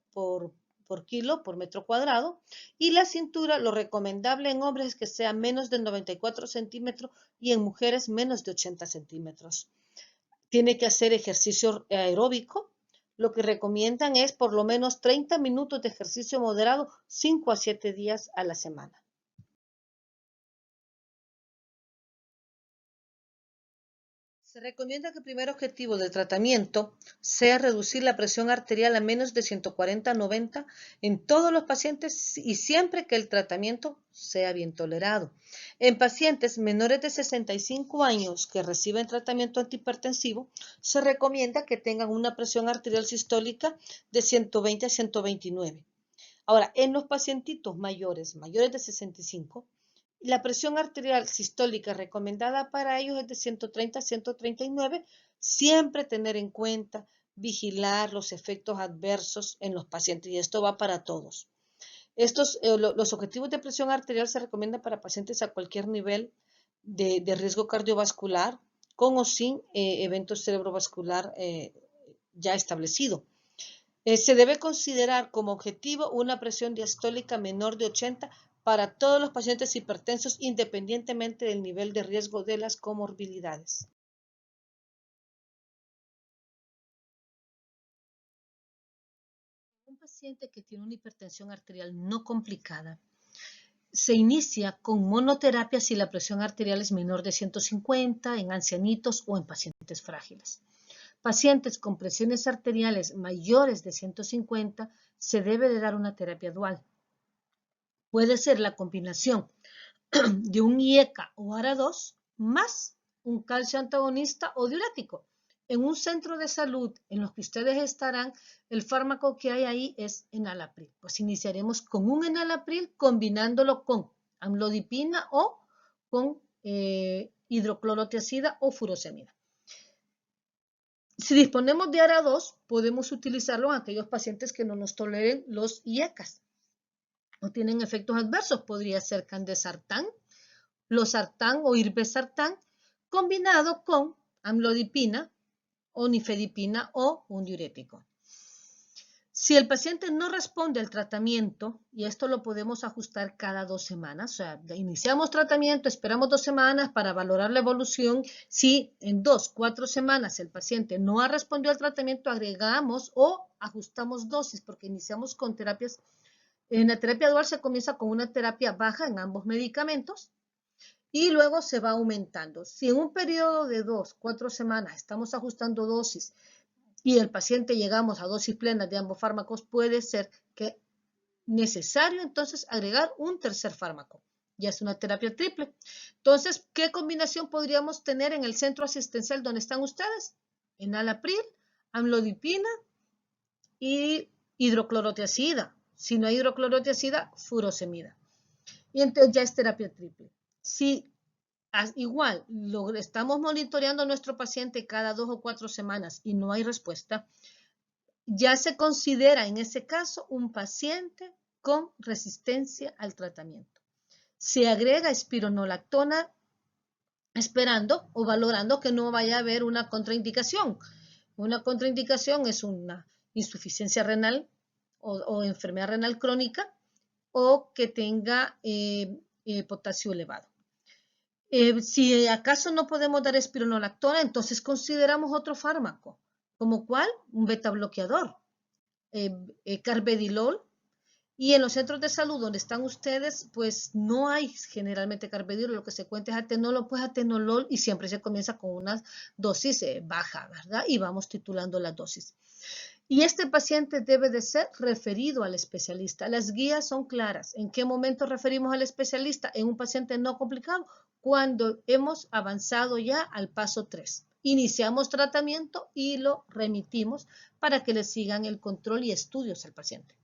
por metro cuadrado. Y la cintura, lo recomendable en hombres es que sea menos de 94 centímetros y en mujeres menos de 80 centímetros. Tiene que hacer ejercicio aeróbico. Lo que recomiendan es por lo menos 30 minutos de ejercicio moderado, 5 a 7 días a la semana. Se recomienda que el primer objetivo del tratamiento sea reducir la presión arterial a menos de 140/90 en todos los pacientes y siempre que el tratamiento sea bien tolerado. En pacientes menores de 65 años que reciben tratamiento antihipertensivo, se recomienda que tengan una presión arterial sistólica de 120 a 129. Ahora, en los pacientitos mayores de 65, la presión arterial sistólica recomendada para ellos es de 130 a 139, siempre tener en cuenta, vigilar los efectos adversos en los pacientes, y esto va para todos. Los objetivos de presión arterial se recomiendan para pacientes a cualquier nivel de riesgo cardiovascular, con o sin evento cerebrovascular ya establecido. Se debe considerar como objetivo una presión diastólica menor de 80 para todos los pacientes hipertensos, independientemente del nivel de riesgo de las comorbilidades. Un paciente que tiene una hipertensión arterial no complicada se inicia con monoterapia si la presión arterial es menor de 150 en ancianitos o en pacientes frágiles. Pacientes con presiones arteriales mayores de 150 se debe de dar una terapia dual. Puede ser la combinación de un IECA o ARA2 más un calcio antagonista o diurético. En un centro de salud en los que ustedes estarán, el fármaco que hay ahí es enalapril. Pues iniciaremos con un enalapril combinándolo con amlodipina o con hidroclorotiazida o furosemida. Si disponemos de ARA2, podemos utilizarlo en aquellos pacientes que no nos toleren los IECAS o tienen efectos adversos. Podría ser candesartán, losartán o irbesartán combinado con amlodipina o nifedipina o un diurético. Si el paciente no responde al tratamiento, y esto lo podemos ajustar cada 2 semanas, o sea, iniciamos tratamiento, esperamos 2 semanas para valorar la evolución. Si en 2-4 semanas el paciente no ha respondido al tratamiento, agregamos o ajustamos dosis, porque iniciamos con terapias. En la terapia dual se comienza con una terapia baja en ambos medicamentos y luego se va aumentando. Si en un periodo de 2-4 semanas estamos ajustando dosis y el paciente llegamos a dosis plenas de ambos fármacos, puede ser que necesario entonces agregar un tercer fármaco. Ya es una terapia triple. Entonces, ¿qué combinación podríamos tener en el centro asistencial donde están ustedes? Enalapril, amlodipina y hidroclorotiazida. Si no hay hidroclorotiazida, furosemida. Y entonces ya es terapia triple. Si igual estamos monitoreando a nuestro paciente cada 2 o 4 semanas y no hay respuesta, ya se considera en ese caso un paciente con resistencia al tratamiento. Se agrega espironolactona esperando o valorando que no vaya a haber una contraindicación. Una contraindicación es una insuficiencia renal o enfermedad renal crónica o que tenga potasio elevado. Si acaso no podemos dar espironolactona, entonces consideramos otro fármaco, como cuál, un beta bloqueador, carvedilol. Y en los centros de salud donde están ustedes, pues no hay generalmente carvedilol, lo que se cuenta es atenolol, pues atenolol, y siempre se comienza con una dosis baja, ¿verdad? Y vamos titulando la dosis. Y este paciente debe de ser referido al especialista. Las guías son claras. ¿En qué momento referimos al especialista? En un paciente no complicado, cuando hemos avanzado ya al paso 3. Iniciamos tratamiento y lo remitimos para que le sigan el control y estudios al paciente.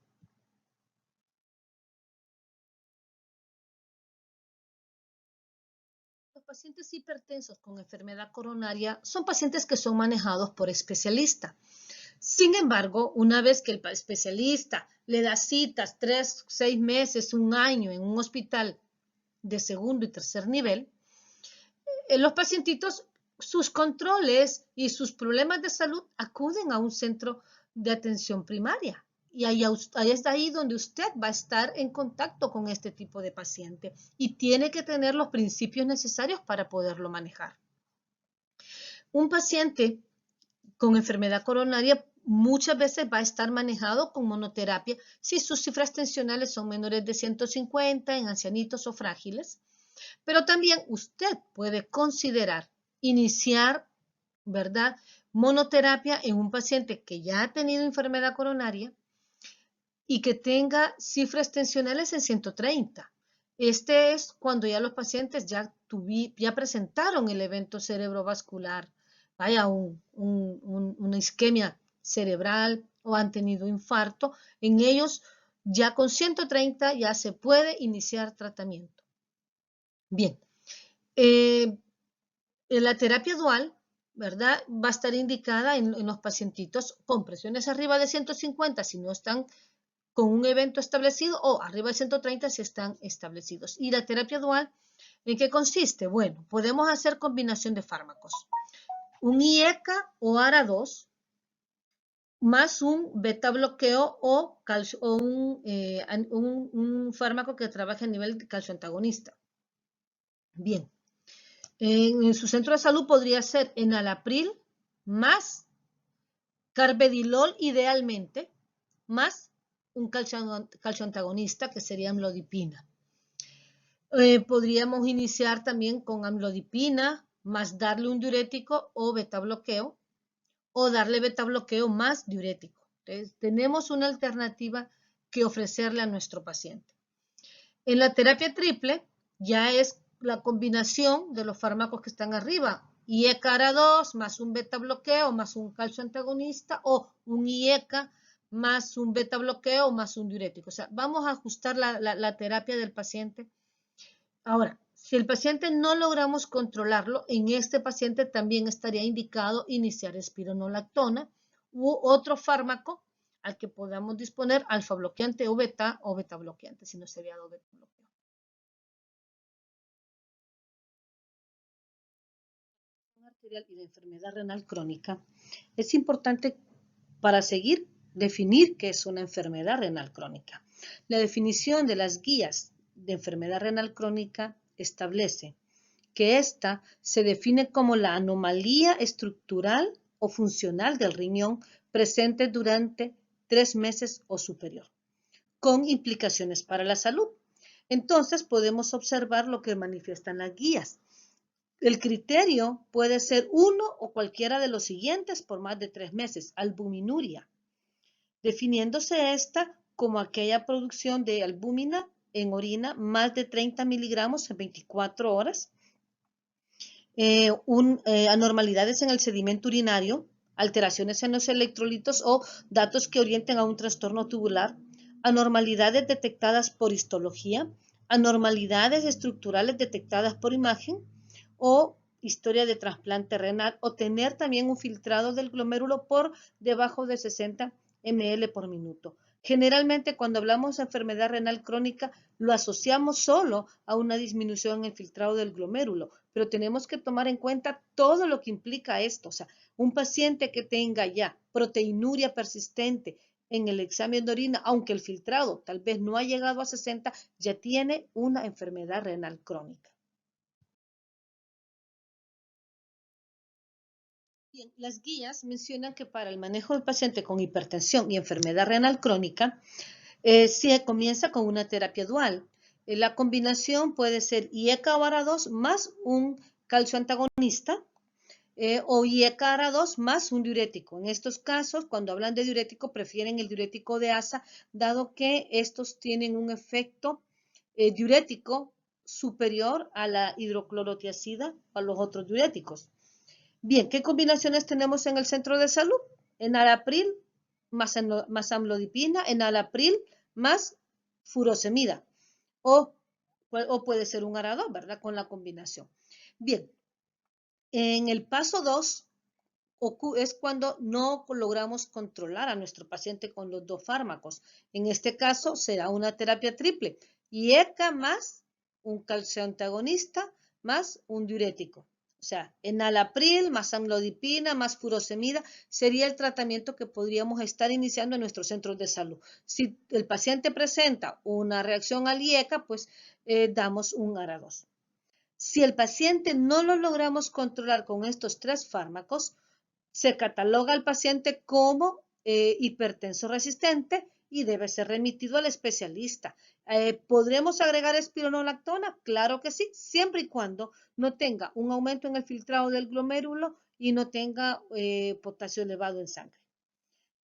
Los pacientes hipertensos con enfermedad coronaria son pacientes que son manejados por especialista. Sin embargo, una vez que el especialista le da citas 3, 6 meses, un año en un hospital de segundo y tercer nivel, los pacientitos, sus controles y sus problemas de salud acuden a un centro de atención primaria. Y ahí es ahí donde usted va a estar en contacto con este tipo de paciente y tiene que tener los principios necesarios para poderlo manejar. Un paciente con enfermedad coronaria muchas veces va a estar manejado con monoterapia si sus cifras tensionales son menores de 150 en ancianitos o frágiles. Pero también usted puede considerar iniciar, ¿verdad?, monoterapia en un paciente que ya ha tenido enfermedad coronaria y que tenga cifras tensionales en 130. Este es cuando ya los pacientes ya presentaron el evento cerebrovascular, vaya, una isquemia cerebral o han tenido infarto. En ellos ya con 130 ya se puede iniciar tratamiento. Bien, la terapia dual, ¿verdad?, va a estar indicada en los pacientitos con presiones arriba de 150 si no están con un evento establecido o arriba de 130 si están establecidos. ¿Y la terapia dual en qué consiste? Bueno, podemos hacer combinación de fármacos. Un IECA o ARA2 más un beta bloqueo o un fármaco que trabaje a nivel de calcio antagonista. Bien, en su centro de salud podría ser enalapril más carvedilol idealmente, más un calcio antagonista que sería amlodipina. Podríamos iniciar también con amlodipina más darle un diurético o beta bloqueo o darle beta bloqueo más diurético. Entonces, tenemos una alternativa que ofrecerle a nuestro paciente. En la terapia triple ya es la combinación de los fármacos que están arriba, IECA 2 más un beta bloqueo más un calcio antagonista o un IECA más un beta bloqueo más un diurético. O sea, vamos a ajustar la terapia del paciente. Ahora, si el paciente no logramos controlarlo, en este paciente también estaría indicado iniciar espironolactona u otro fármaco al que podamos disponer, alfa bloqueante o beta bloqueante, si no sería beta bloqueo. Arterial y de enfermedad renal crónica, es importante para seguir definir qué es una enfermedad renal crónica. La definición de las guías de enfermedad renal crónica establece que ésta se define como la anomalía estructural o funcional del riñón presente durante 3 meses o superior, con implicaciones para la salud. Entonces podemos observar lo que manifiestan las guías. El criterio puede ser uno o cualquiera de los siguientes por más de 3 meses, albuminuria, definiéndose esta como aquella producción de albúmina en orina más de 30 miligramos en 24 horas, anormalidades en el sedimento urinario, alteraciones en los electrolitos o datos que orienten a un trastorno tubular, anormalidades detectadas por histología, anormalidades estructurales detectadas por imagen o historia de trasplante renal o tener también un filtrado del glomérulo por debajo de 60 ml por minuto. Generalmente cuando hablamos de enfermedad renal crónica lo asociamos solo a una disminución en el filtrado del glomérulo, pero tenemos que tomar en cuenta todo lo que implica esto. O sea, un paciente que tenga ya proteinuria persistente en el examen de orina, aunque el filtrado tal vez no ha llegado a 60, ya tiene una enfermedad renal crónica. Bien, las guías mencionan que para el manejo del paciente con hipertensión y enfermedad renal crónica, se comienza con una terapia dual. La combinación puede ser IECA o ARA2 más un calcio antagonista o IECA ARA2 más un diurético. En estos casos, cuando hablan de diurético, prefieren el diurético de asa, dado que estos tienen un efecto diurético superior a la hidroclorotiazida o a los otros diuréticos. Bien, ¿qué combinaciones tenemos en el centro de salud? Enalapril más amlodipina, enalapril más furosemida o puede ser un ARA2, ¿verdad? Con la combinación. Bien, en el paso 2, es cuando no logramos controlar a nuestro paciente con los dos fármacos. En este caso será una terapia triple, IECA más un calcio antagonista más un diurético. O sea, enalapril más amlodipina más furosemida sería el tratamiento que podríamos estar iniciando en nuestros centros de salud. Si el paciente presenta una reacción al IECA, pues damos un ARA2. Si el paciente no lo logramos controlar con estos tres fármacos, se cataloga al paciente como hipertenso resistente y debe ser remitido al especialista. ¿Podremos agregar espironolactona? Claro que sí, siempre y cuando no tenga un aumento en el filtrado del glomérulo y no tenga potasio elevado en sangre.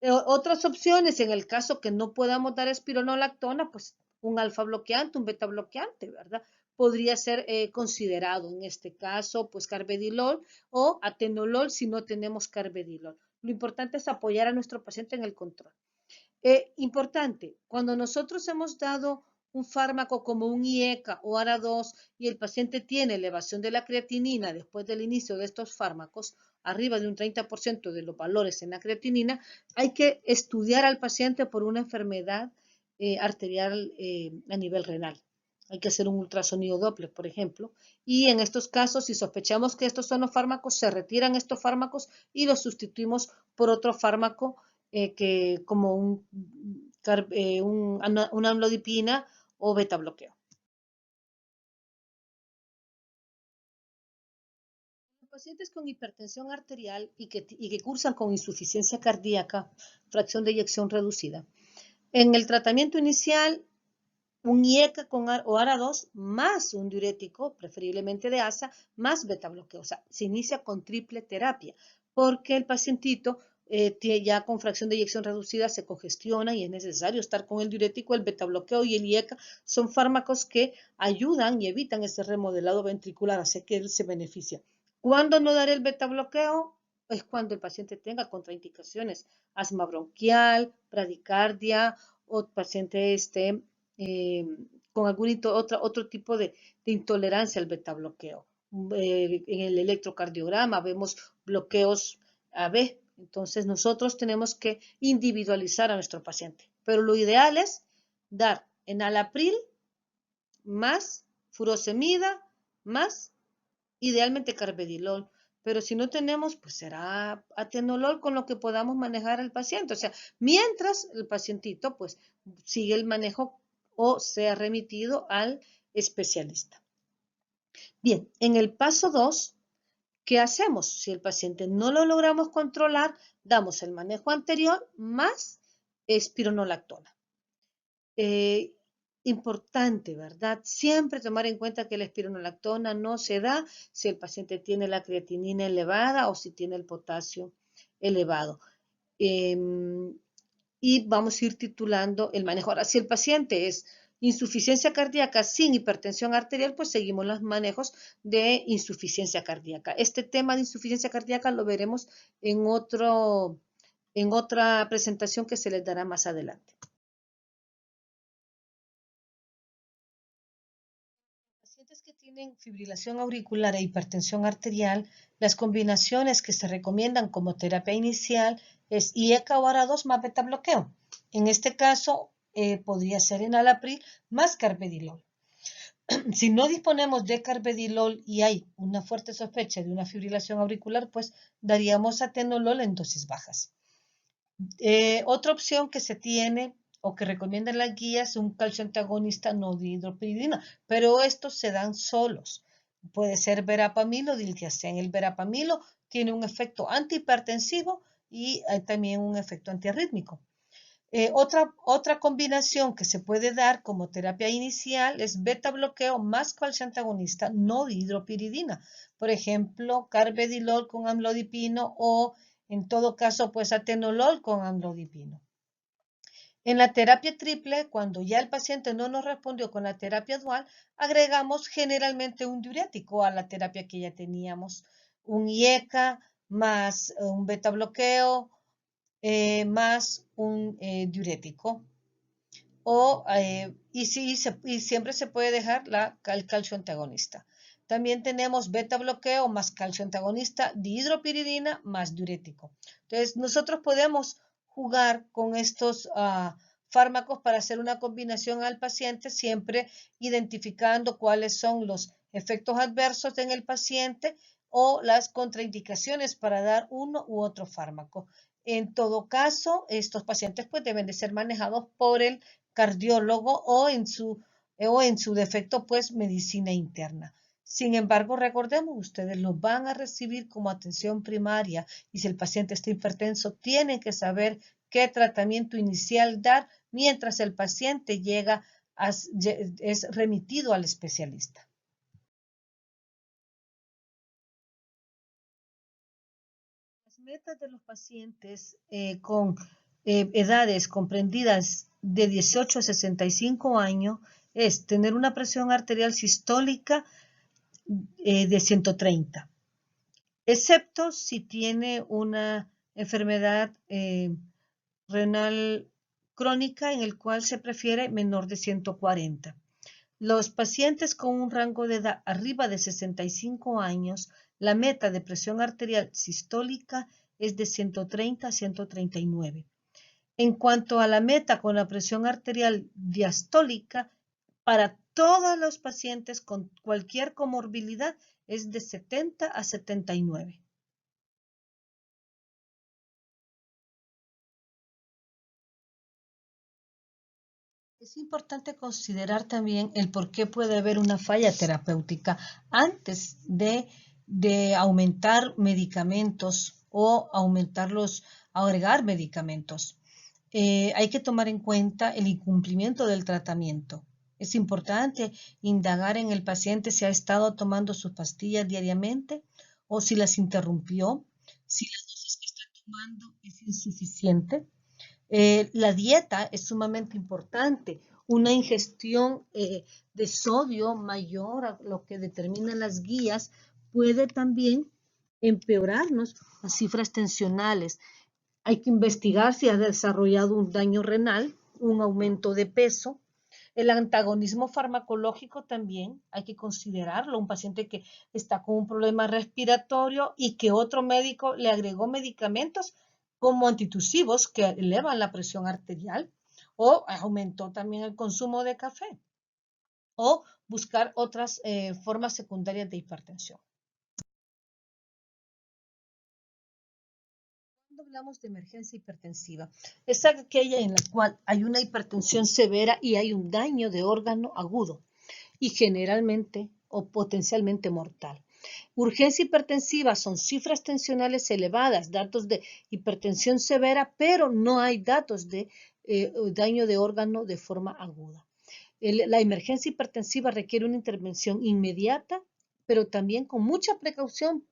Otras opciones, en el caso que no podamos dar espironolactona, pues un alfa bloqueante, un beta bloqueante, ¿verdad? Podría ser considerado en este caso, pues carvedilol o atenolol si no tenemos carvedilol. Lo importante es apoyar a nuestro paciente en el control. Importante, cuando nosotros hemos dado un fármaco como un IECA o ARA2 y el paciente tiene elevación de la creatinina después del inicio de estos fármacos, arriba de un 30% de los valores en la creatinina, hay que estudiar al paciente por una enfermedad arterial a nivel renal. Hay que hacer un ultrasonido Doppler, por ejemplo, y en estos casos, si sospechamos que estos son los fármacos, se retiran estos fármacos y los sustituimos por otro fármaco que como una amlodipina o beta bloqueo. Los pacientes con hipertensión arterial y que cursan con insuficiencia cardíaca, fracción de eyección reducida. En el tratamiento inicial, un IECA o ARA2 más un diurético, preferiblemente de ASA, más beta bloqueo. O sea, se inicia con triple terapia, porque el pacientito ya con fracción de eyección reducida se congestiona y es necesario estar con el diurético, el beta bloqueo y el IECA son fármacos que ayudan y evitan ese remodelado ventricular, así que él se beneficia. ¿Cuándo no dar el beta bloqueo? Es cuando el paciente tenga contraindicaciones, asma bronquial, bradicardia o paciente con algún otro tipo de intolerancia al beta bloqueo. En el electrocardiograma vemos bloqueos AB, entonces nosotros tenemos que individualizar a nuestro paciente, pero lo ideal es dar enalapril más furosemida más idealmente carvedilol, pero si no tenemos, pues será atenolol con lo que podamos manejar al paciente. O sea, mientras el pacientito pues sigue el manejo o sea remitido al especialista. Bien, en el paso 2, ¿qué hacemos? Si el paciente no lo logramos controlar, damos el manejo anterior más espironolactona. Importante, ¿verdad? Siempre tomar en cuenta que la espironolactona no se da si el paciente tiene la creatinina elevada o si tiene el potasio elevado. Y vamos a ir titulando el manejo. Ahora, si el paciente es insuficiencia cardíaca sin hipertensión arterial, pues seguimos los manejos de insuficiencia cardíaca. Este tema de insuficiencia cardíaca lo veremos en otra presentación que se les dará más adelante. Pacientes que tienen fibrilación auricular e hipertensión arterial, las combinaciones que se recomiendan como terapia inicial es IECA o ARA2 más beta bloqueo. En este caso, podría ser enalapril más carvedilol. Si no disponemos de carvedilol y hay una fuerte sospecha de una fibrilación auricular, pues daríamos atenolol en dosis bajas. Otra opción que se tiene o que recomiendan las guías es un calcio antagonista no dihidropiridina, pero estos se dan solos. Puede ser verapamil o diltiazem. El verapamilo tiene un efecto antihipertensivo y también un efecto antiarrítmico. Otra combinación que se puede dar como terapia inicial es beta bloqueo más calcio antagonista no dihidropiridina. Por ejemplo, carvedilol con amlodipino o en todo caso, pues atenolol con amlodipino. En la terapia triple, cuando ya el paciente no nos respondió con la terapia dual, agregamos generalmente un diurético a la terapia que ya teníamos. Un IECA más un beta bloqueo más un diurético. Y siempre se puede dejar el calcio antagonista. También tenemos beta bloqueo más calcio antagonista, dihidropiridina más diurético. Entonces, nosotros podemos jugar con estos fármacos para hacer una combinación al paciente, siempre identificando cuáles son los efectos adversos en el paciente o las contraindicaciones para dar uno u otro fármaco. En todo caso, estos pacientes pues deben de ser manejados por el cardiólogo o en su defecto pues medicina interna. Sin embargo, recordemos, ustedes lo van a recibir como atención primaria y si el paciente está hipertenso, tienen que saber qué tratamiento inicial dar mientras el paciente es remitido al especialista. Las metas de los pacientes con edades comprendidas de 18 a 65 años es tener una presión arterial sistólica de 130, excepto si tiene una enfermedad renal crónica en el cual se prefiere menor de 140. Los pacientes con un rango de edad arriba de 65 años, la meta de presión arterial sistólica es de 130 a 139. En cuanto a la meta con la presión arterial diastólica, para todos los pacientes con cualquier comorbilidad es de 70 a 79. Es importante considerar también el por qué puede haber una falla terapéutica antes de aumentar medicamentos o agregar medicamentos. Hay que tomar en cuenta el incumplimiento del tratamiento. Es importante indagar en el paciente si ha estado tomando sus pastillas diariamente o si las interrumpió, si la dosis que está tomando es insuficiente. La dieta es sumamente importante. Una ingestión de sodio mayor a lo que determinan las guías puede también empeorarnos las cifras tensionales. Hay que investigar si ha desarrollado un daño renal, un aumento de peso. El antagonismo farmacológico también hay que considerarlo. Un paciente que está con un problema respiratorio y que otro médico le agregó medicamentos como antitusivos que elevan la presión arterial o aumentó también el consumo de café o buscar otras formas secundarias de hipertensión. Cuando hablamos de emergencia hipertensiva, es aquella en la cual hay una hipertensión severa y hay un daño de órgano agudo y generalmente o potencialmente mortal. Urgencia hipertensiva son cifras tensionales elevadas, datos de hipertensión severa, pero no hay datos de daño de órgano de forma aguda. La emergencia hipertensiva requiere una intervención inmediata, pero también con mucha precaución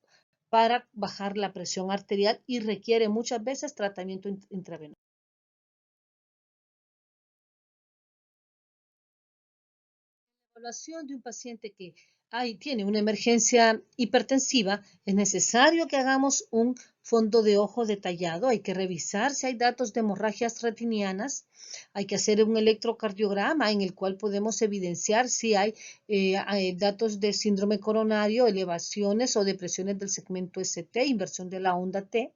para bajar la presión arterial y requiere muchas veces tratamiento intravenoso. La evaluación de un paciente que tiene una emergencia hipertensiva, es necesario que hagamos un fondo de ojo detallado. Hay que revisar si hay datos de hemorragias retinianas. Hay que hacer un electrocardiograma en el cual podemos evidenciar si hay datos de síndrome coronario, elevaciones o depresiones del segmento ST, inversión de la onda T.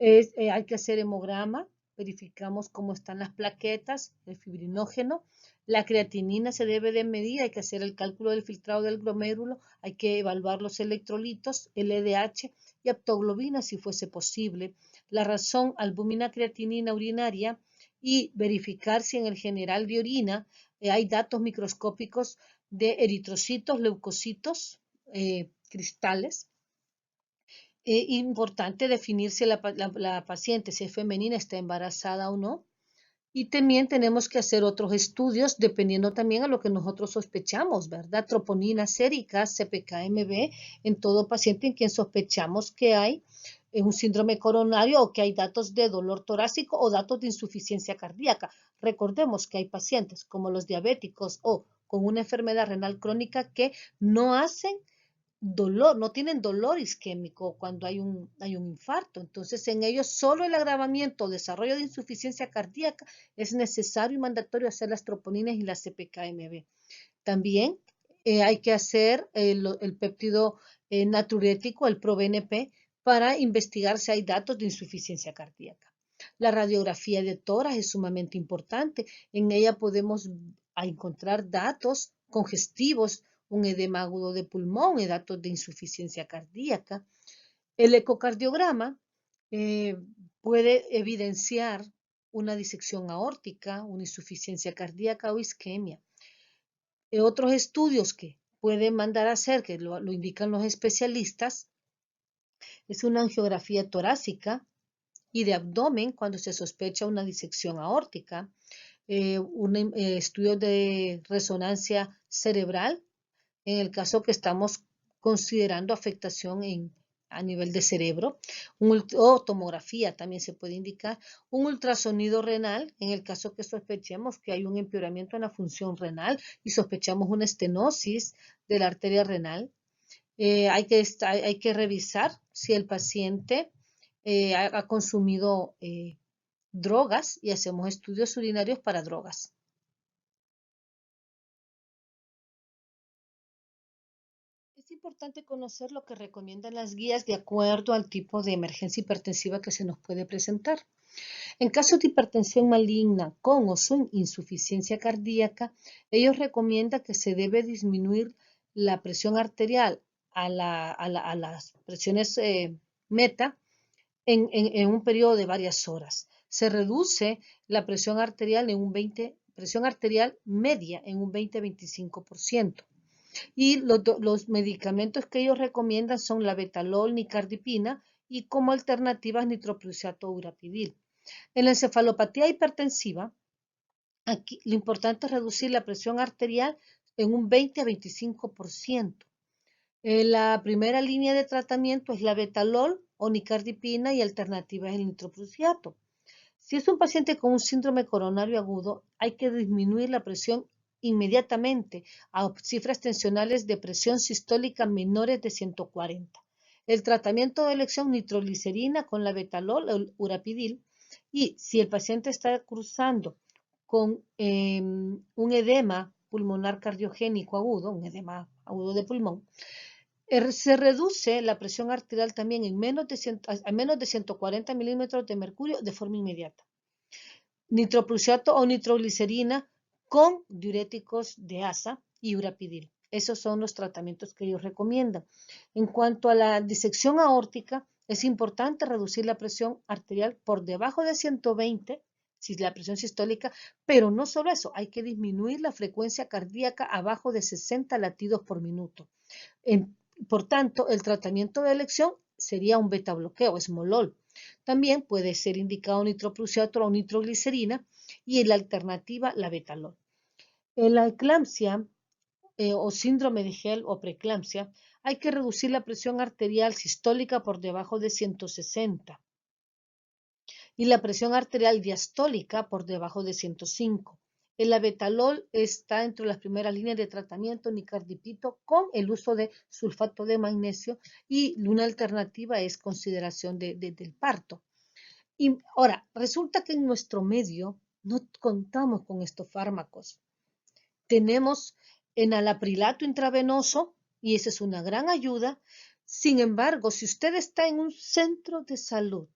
Hay que hacer hemograma, verificamos cómo están las plaquetas, el fibrinógeno, la creatinina se debe de medir, hay que hacer el cálculo del filtrado del glomérulo, hay que evaluar los electrolitos, el LDH y aptoglobina si fuese posible, la razón albúmina creatinina urinaria y verificar si en el general de orina hay datos microscópicos de eritrocitos, leucocitos, cristales. Importante definir si la paciente, si es femenina, está embarazada o no. Y también tenemos que hacer otros estudios dependiendo también a lo que nosotros sospechamos, ¿verdad? Troponina sérica, CPK-MB, en todo paciente en quien sospechamos que hay un síndrome coronario o que hay datos de dolor torácico o datos de insuficiencia cardíaca. Recordemos que hay pacientes como los diabéticos o con una enfermedad renal crónica que no hacen dolor, no tienen dolor isquémico cuando hay un infarto. Entonces, en ellos solo el agravamiento o desarrollo de insuficiencia cardíaca es necesario y mandatorio hacer las troponinas y las CPK-MB. También hay que hacer el péptido natriurético, el ProBNP, para investigar si hay datos de insuficiencia cardíaca. La radiografía de tórax es sumamente importante. En ella podemos encontrar datos congestivos, un edema agudo de pulmón y datos de insuficiencia cardíaca. El ecocardiograma puede evidenciar una disección aórtica, una insuficiencia cardíaca o isquemia. Otros estudios que pueden mandar a hacer, que lo indican los especialistas, es una angiografía torácica y de abdomen cuando se sospecha una disección aórtica, un estudio de resonancia cerebral en el caso que estamos considerando afectación a nivel de cerebro, o tomografía también se puede indicar, un ultrasonido renal en el caso que sospechemos que hay un empeoramiento en la función renal y sospechamos una estenosis de la arteria renal. Hay que revisar si el paciente ha consumido drogas y hacemos estudios urinarios para drogas. Es importante conocer lo que recomiendan las guías de acuerdo al tipo de emergencia hipertensiva que se nos puede presentar. En caso de hipertensión maligna con o sin insuficiencia cardíaca, ellos recomiendan que se debe disminuir la presión arterial a las presiones meta en un periodo de varias horas. Se reduce la presión arterial presión arterial media en un 20-25%. Y los medicamentos que ellos recomiendan son la betalol, nicardipina y como alternativas nitroprusiato o urapidil. En la encefalopatía hipertensiva, aquí lo importante es reducir la presión arterial en un 20-25%. La primera línea de tratamiento es la betalol o nicardipina y alternativa es el nitroprusiato. Si es un paciente con un síndrome coronario agudo, hay que disminuir la presión inmediatamente a cifras tensionales de presión sistólica menores de 140. El tratamiento de elección nitroglicerina con la betalol o el urapidil, y si el paciente está cruzando con un edema pulmonar cardiogénico agudo, un edema agudo de pulmón, se reduce la presión arterial también en a menos de 140 milímetros de mercurio de forma inmediata. Nitroprusiato o nitroglicerina con diuréticos de asa y urapidil. Esos son los tratamientos que ellos recomiendan. En cuanto a la disección aórtica, es importante reducir la presión arterial por debajo de 120, si la presión sistólica, pero no solo eso, hay que disminuir la frecuencia cardíaca abajo de 60 latidos por minuto. Por tanto, el tratamiento de elección sería un beta bloqueo, esmolol. También puede ser indicado nitroprusiato o nitroglicerina y la alternativa la betalol. En la eclampsia o síndrome de Gel o preeclampsia hay que reducir la presión arterial sistólica por debajo de 160 y la presión arterial diastólica por debajo de 105. El abetalol está entre las primeras líneas de tratamiento nicardipito con el uso de sulfato de magnesio y una alternativa es consideración del parto. Y ahora, resulta que en nuestro medio no contamos con estos fármacos. Tenemos enalaprilato intravenoso y esa es una gran ayuda. Sin embargo, si usted está en un centro de salud,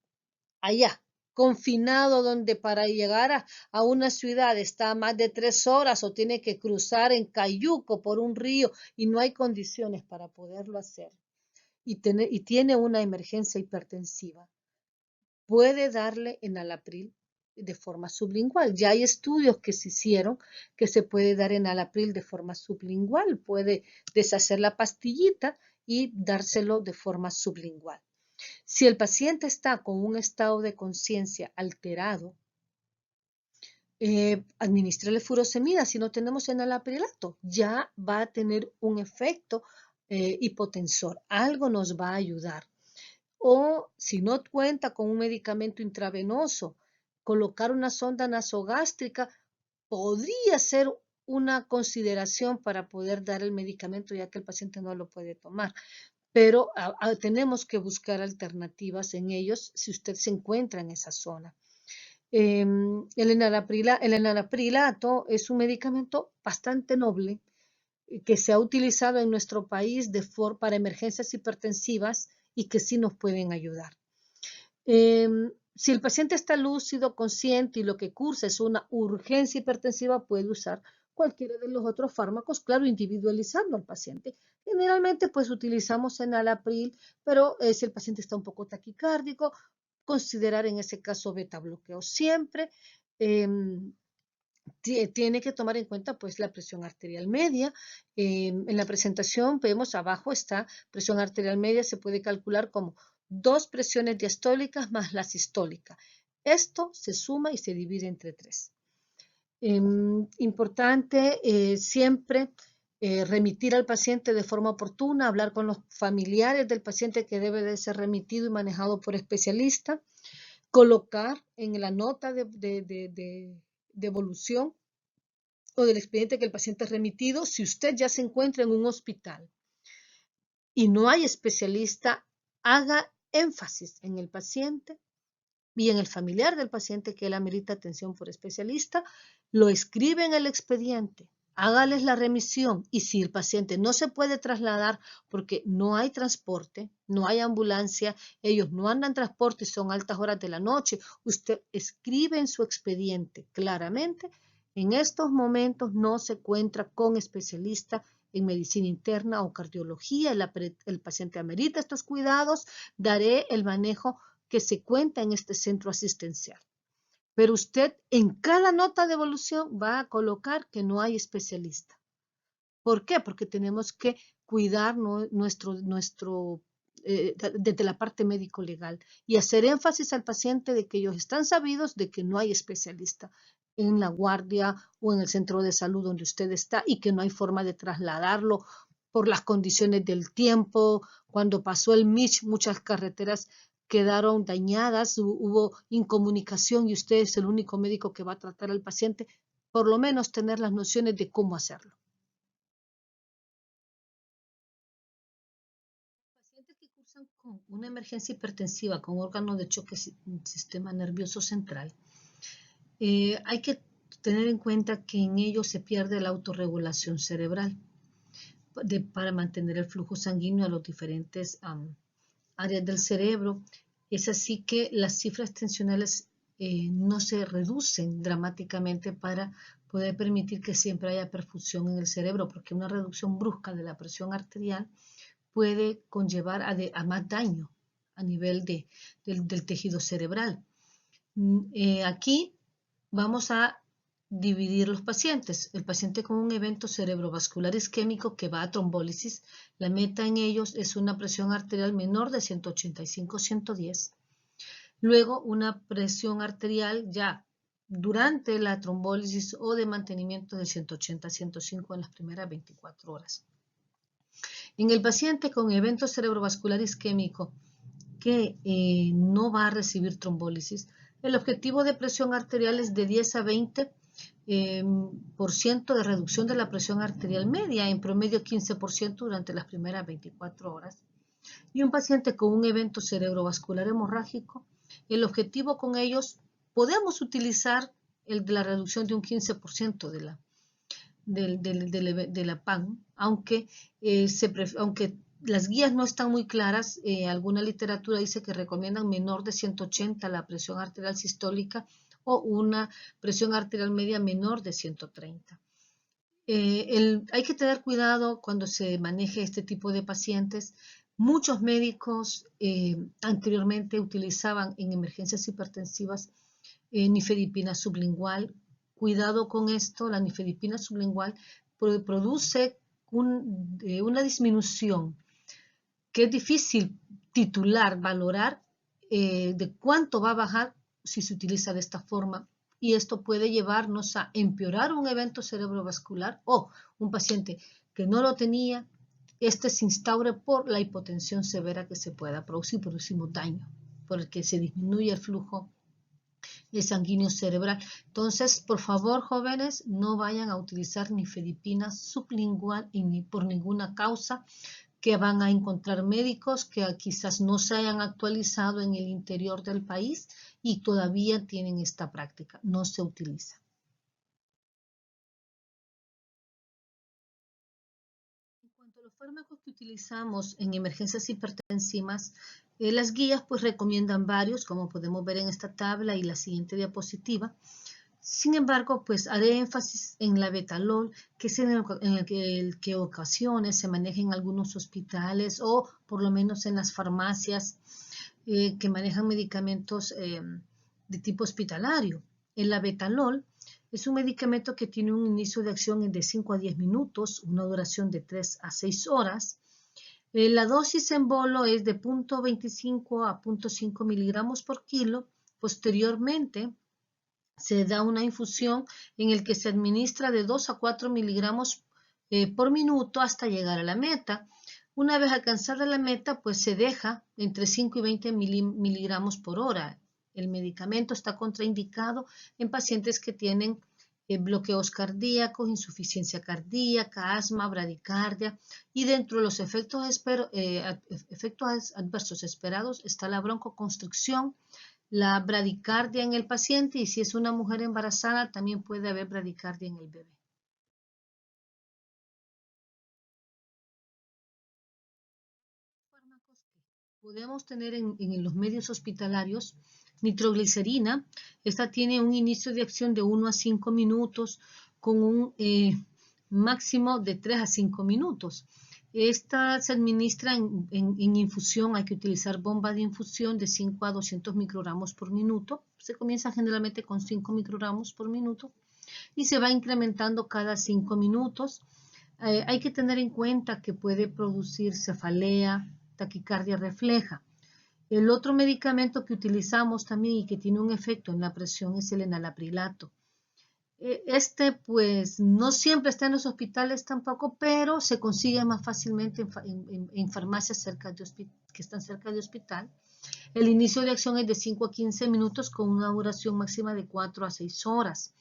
allá, confinado, donde para llegar a una ciudad está a más de 3 horas o tiene que cruzar en cayuco por un río y no hay condiciones para poderlo hacer y tiene una emergencia hipertensiva, puede darle enalapril de forma sublingual. Ya hay estudios que se hicieron que se puede dar enalapril de forma sublingual, puede deshacer la pastillita y dárselo de forma sublingual. Si el paciente está con un estado de conciencia alterado, administrele furosemida. Si no tenemos enalaprilato, ya va a tener un efecto hipotensor. Algo nos va a ayudar. O si no cuenta con un medicamento intravenoso, colocar una sonda nasogástrica podría ser una consideración para poder dar el medicamento, ya que el paciente no lo puede tomar. Pero tenemos que buscar alternativas en ellos si usted se encuentra en esa zona. El enalaprilato es un medicamento bastante noble. que se ha utilizado en nuestro país para emergencias hipertensivas y que sí nos pueden ayudar. Si el paciente está lúcido, consciente y lo que cursa es una urgencia hipertensiva, puede usar cualquiera de los otros fármacos, claro, individualizando al paciente. Generalmente, pues utilizamos enalapril, pero si el paciente está un poco taquicárdico, considerar en ese caso beta bloqueo siempre. Tiene que tomar en cuenta pues la presión arterial media. En la presentación vemos abajo está presión arterial media, se puede calcular como 2 presiones diastólicas más la sistólica. Esto se suma y se divide entre 3. Importante siempre remitir al paciente de forma oportuna, hablar con los familiares del paciente que debe de ser remitido y manejado por especialista, colocar en la nota de evolución o del expediente que el paciente es remitido, si usted ya se encuentra en un hospital y no hay especialista, haga énfasis en el paciente y en el familiar del paciente que él amerita atención por especialista, lo escribe en el expediente, hágales la remisión y si el paciente no se puede trasladar porque no hay transporte, no hay ambulancia, ellos no andan transporte y son altas horas de la noche, usted escribe en su expediente claramente, en estos momentos no se encuentra con especialista en medicina interna o cardiología, el paciente amerita estos cuidados, daré el manejo que se cuenta en este centro asistencial. Pero usted en cada nota de evolución va a colocar que no hay especialista. ¿Por qué? Porque tenemos que cuidar desde la parte médico-legal y hacer énfasis al paciente de que ellos están sabidos de que no hay especialista en la guardia o en el centro de salud donde usted está y que no hay forma de trasladarlo por las condiciones del tiempo. Cuando pasó el Mitch, muchas carreteras quedaron dañadas, hubo incomunicación y usted es el único médico que va a tratar al paciente, por lo menos tener las nociones de cómo hacerlo. Pacientes que cursan con una emergencia hipertensiva con órgano de choque sistema nervioso central, hay que tener en cuenta que en ellos se pierde la autorregulación cerebral para mantener el flujo sanguíneo a los diferentes áreas del cerebro. Es así que las cifras tensionales no se reducen dramáticamente para poder permitir que siempre haya perfusión en el cerebro, porque una reducción brusca de la presión arterial puede conllevar a más daño a nivel del tejido cerebral. Aquí vamos a dividir los pacientes. El paciente con un evento cerebrovascular isquémico que va a trombólisis, la meta en ellos es una presión arterial menor de 185-110. Luego una presión arterial ya durante la trombólisis o de mantenimiento de 180-105 en las primeras 24 horas. En el paciente con evento cerebrovascular isquémico que no va a recibir trombólisis, el objetivo de presión arterial es de 10 a 20% de reducción de la presión arterial media, en promedio 15% durante las primeras 24 horas. Y un paciente con un evento cerebrovascular hemorrágico, el objetivo con ellos, podemos utilizar el de la reducción de un 15% de la PAN, aunque las guías no están muy claras, alguna literatura dice que recomiendan menor de 180 la presión arterial sistólica o una presión arterial media menor de 130. Hay que tener cuidado cuando se maneje este tipo de pacientes. Muchos médicos anteriormente utilizaban en emergencias hipertensivas nifedipina sublingual. Cuidado con esto, la nifedipina sublingual produce una disminución que es difícil valorar de cuánto va a bajar si se utiliza de esta forma y esto puede llevarnos a empeorar un evento cerebrovascular o un paciente que no lo tenía, se instaure por la hipotensión severa que se pueda producir, producimos daño, porque se disminuye el flujo sanguíneo cerebral. Entonces, por favor, jóvenes, no vayan a utilizar nifedipina sublingual por ninguna causa, que van a encontrar médicos que quizás no se hayan actualizado en el interior del país y todavía tienen esta práctica, no se utiliza. fármacos que utilizamos en emergencias hipertensivas, las guías pues recomiendan varios, como podemos ver en esta tabla y la siguiente diapositiva. Sin embargo, pues haré énfasis en la betalol, que es en el que ocasiones se maneja en algunos hospitales o por lo menos en las farmacias que manejan medicamentos de tipo hospitalario. El labetalol es un medicamento que tiene un inicio de acción de 5 a 10 minutos, una duración de 3 a 6 horas. La dosis en bolo es de 0.25 a 0.5 miligramos por kilo. Posteriormente, se da una infusión en el que se administra de 2 a 4 miligramos por minuto hasta llegar a la meta. Una vez alcanzada la meta, pues se deja entre 5 y 20 miligramos por hora. El medicamento está contraindicado en pacientes que tienen bloqueos cardíacos, insuficiencia cardíaca, asma, bradicardia, y dentro de los efectos adversos esperados está la broncoconstricción, la bradicardia en el paciente, y si es una mujer embarazada también puede haber bradicardia en el bebé. Fármacos que podemos tener en los medios hospitalarios: nitroglicerina. Esta tiene un inicio de acción de 1 a 5 minutos con un máximo de 3 a 5 minutos. Esta se administra en infusión. Hay que utilizar bomba de infusión de 5 a 200 microgramos por minuto. Se comienza generalmente con 5 microgramos por minuto y se va incrementando cada 5 minutos. Hay que tener en cuenta que puede producir cefalea, taquicardia refleja. El otro medicamento que utilizamos también y que tiene un efecto en la presión es el enalaprilato. Este pues no siempre está en los hospitales tampoco, pero se consigue más fácilmente en farmacias que están cerca de hospital. El inicio de acción es de 5 a 15 minutos con una duración máxima de 4 a 6 horas.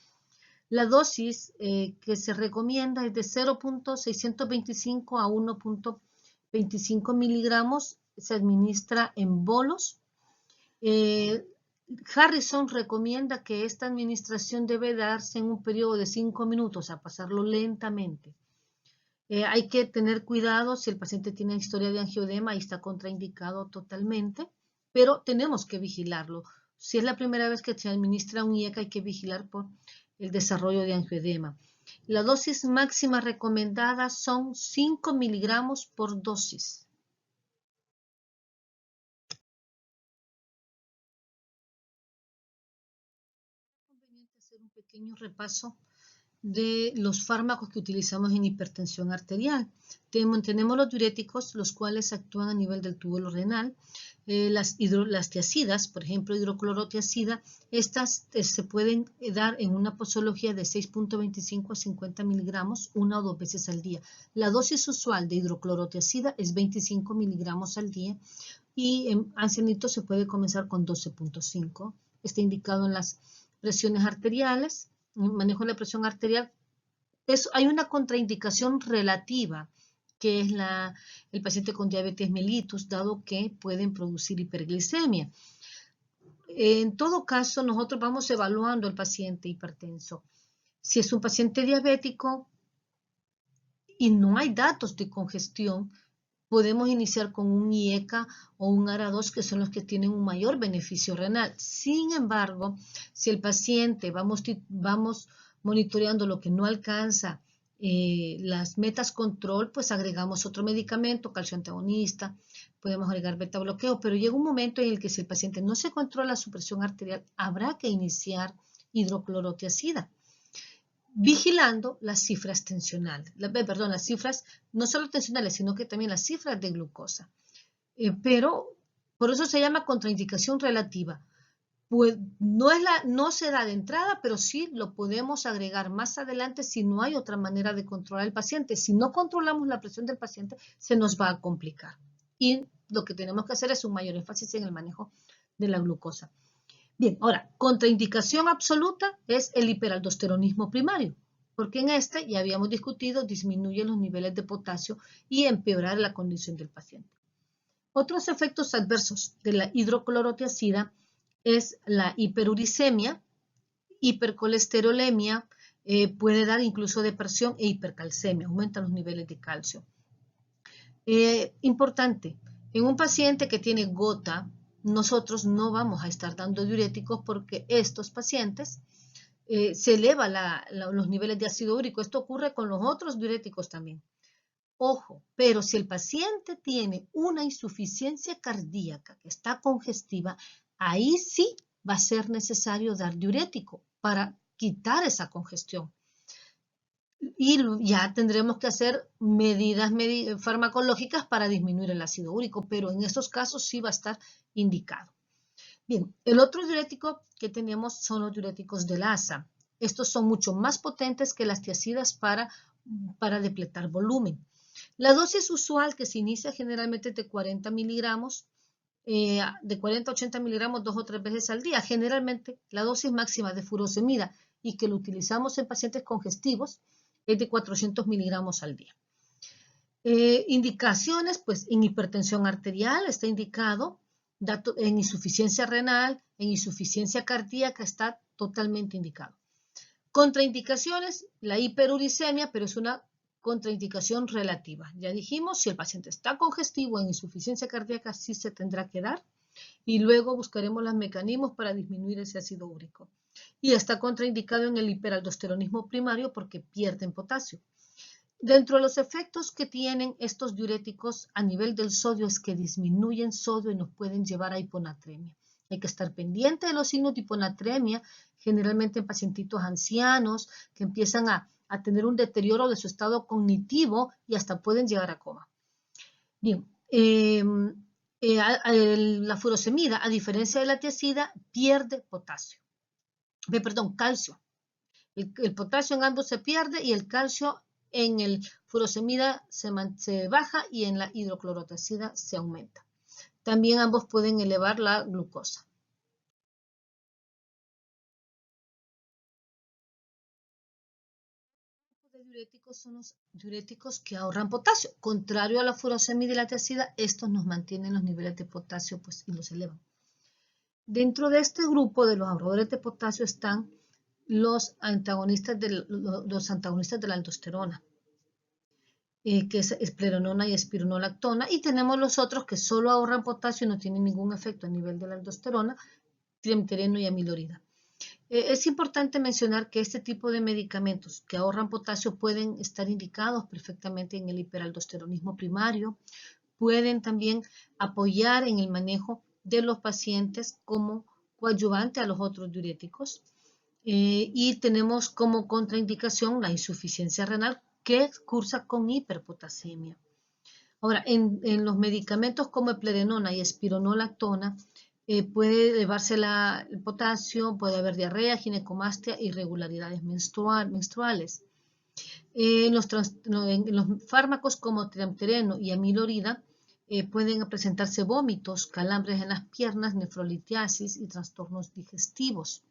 La dosis que se recomienda es de 0.625 a 1.25 miligramos. Se administra en bolos. Harrison recomienda que esta administración debe darse en un periodo de 5 minutos, a pasarlo lentamente. Hay que tener cuidado si el paciente tiene historia de angioedema y está contraindicado totalmente, pero tenemos que vigilarlo. Si es la primera vez que se administra un IECA, hay que vigilar por el desarrollo de angioedema. La dosis máxima recomendada son 5 miligramos por dosis. Hacer un pequeño repaso de los fármacos que utilizamos en hipertensión arterial. Tenemos los diuréticos, los cuales actúan a nivel del túbulo renal. Las tiazidas, por ejemplo, hidroclorotiazida, estas se pueden dar en una posología de 6.25 a 50 miligramos una o dos veces al día. La dosis usual de hidroclorotiazida es 25 miligramos al día y en ancianitos se puede comenzar con 12.5. Está indicado en las presiones arteriales. Manejo de la presión arterial. Hay una contraindicación relativa, que es el paciente con diabetes mellitus, dado que pueden producir hiperglicemia. En todo caso, nosotros vamos evaluando al paciente hipertenso. Si es un paciente diabético y no hay datos de congestión, podemos iniciar con un IECA o un ARA2, que son los que tienen un mayor beneficio renal. Sin embargo, si el paciente vamos monitoreando lo que no alcanza las metas control, pues agregamos otro medicamento, calcio antagonista, podemos agregar beta bloqueo, pero llega un momento en el que si el paciente no se controla su presión arterial, habrá que iniciar hidroclorotiazida, vigilando las cifras tensionales, las cifras no solo tensionales, sino que también las cifras de glucosa. Pero por eso se llama contraindicación relativa. Pues no se da de entrada, pero sí lo podemos agregar más adelante si no hay otra manera de controlar al paciente. Si no controlamos la presión del paciente, se nos va a complicar. Y lo que tenemos que hacer es un mayor énfasis en el manejo de la glucosa. Bien, ahora, contraindicación absoluta es el hiperaldosteronismo primario, porque en este, ya habíamos discutido, disminuye los niveles de potasio y empeorar la condición del paciente. Otros efectos adversos de la hidroclorotiazida es la hiperuricemia, hipercolesterolemia, puede dar incluso depresión e hipercalcemia, aumentan los niveles de calcio. Importante, en un paciente que tiene gota, nosotros no vamos a estar dando diuréticos porque estos pacientes se elevan los niveles de ácido úrico. Esto ocurre con los otros diuréticos también. Ojo, pero si el paciente tiene una insuficiencia cardíaca que está congestiva, ahí sí va a ser necesario dar diurético para quitar esa congestión. Y ya tendremos que hacer medidas farmacológicas para disminuir el ácido úrico, pero en esos casos sí va a estar indicado. Bien, el otro diurético que tenemos son los diuréticos del ASA. Estos son mucho más potentes que las tiazidas para depletar volumen. La dosis usual que se inicia generalmente de 40 miligramos, de 40 a 80 miligramos 2 o 3 veces al día. Generalmente la dosis máxima de furosemida y que lo utilizamos en pacientes congestivos es de 400 miligramos al día. Indicaciones, pues en hipertensión arterial está indicado, en insuficiencia renal, en insuficiencia cardíaca está totalmente indicado. Contraindicaciones, la hiperuricemia, pero es una contraindicación relativa. Ya dijimos, si el paciente está congestivo en insuficiencia cardíaca, sí se tendrá que dar y luego buscaremos los mecanismos para disminuir ese ácido úrico. Y está contraindicado en el hiperaldosteronismo primario porque pierden potasio. Dentro de los efectos que tienen estos diuréticos a nivel del sodio es que disminuyen sodio y nos pueden llevar a hiponatremia. Hay que estar pendiente de los signos de hiponatremia, generalmente en pacientitos ancianos que empiezan a tener un deterioro de su estado cognitivo y hasta pueden llegar a coma. Bien, la furosemida, a diferencia de la tiazida, pierde potasio. Calcio. El potasio en ambos se pierde y el calcio en el furosemida se baja y en la hidroclorotiazida se aumenta. También ambos pueden elevar la glucosa. Los diuréticos son los diuréticos que ahorran potasio. Contrario a la furosemida y la tiazida, estos nos mantienen los niveles de potasio pues, y los elevan. Dentro de este grupo de los ahorradores de potasio están los antagonistas de la aldosterona, que es esplerenona y espironolactona, y tenemos los otros que solo ahorran potasio y no tienen ningún efecto a nivel de la aldosterona, triamtereno y amilorida. Es importante mencionar que este tipo de medicamentos que ahorran potasio pueden estar indicados perfectamente en el hiperaldosteronismo primario, pueden también apoyar en el manejo de los pacientes como coadyuvante a los otros diuréticos. Y tenemos como contraindicación la insuficiencia renal que cursa con hiperpotasemia. Ahora, en los medicamentos como eplerenona y espironolactona, puede elevarse el potasio, puede haber diarrea, ginecomastia, irregularidades menstruales. En los fármacos como triamtereno y amilorida pueden presentarse vómitos, calambres en las piernas, nefrolitiasis y trastornos digestivos.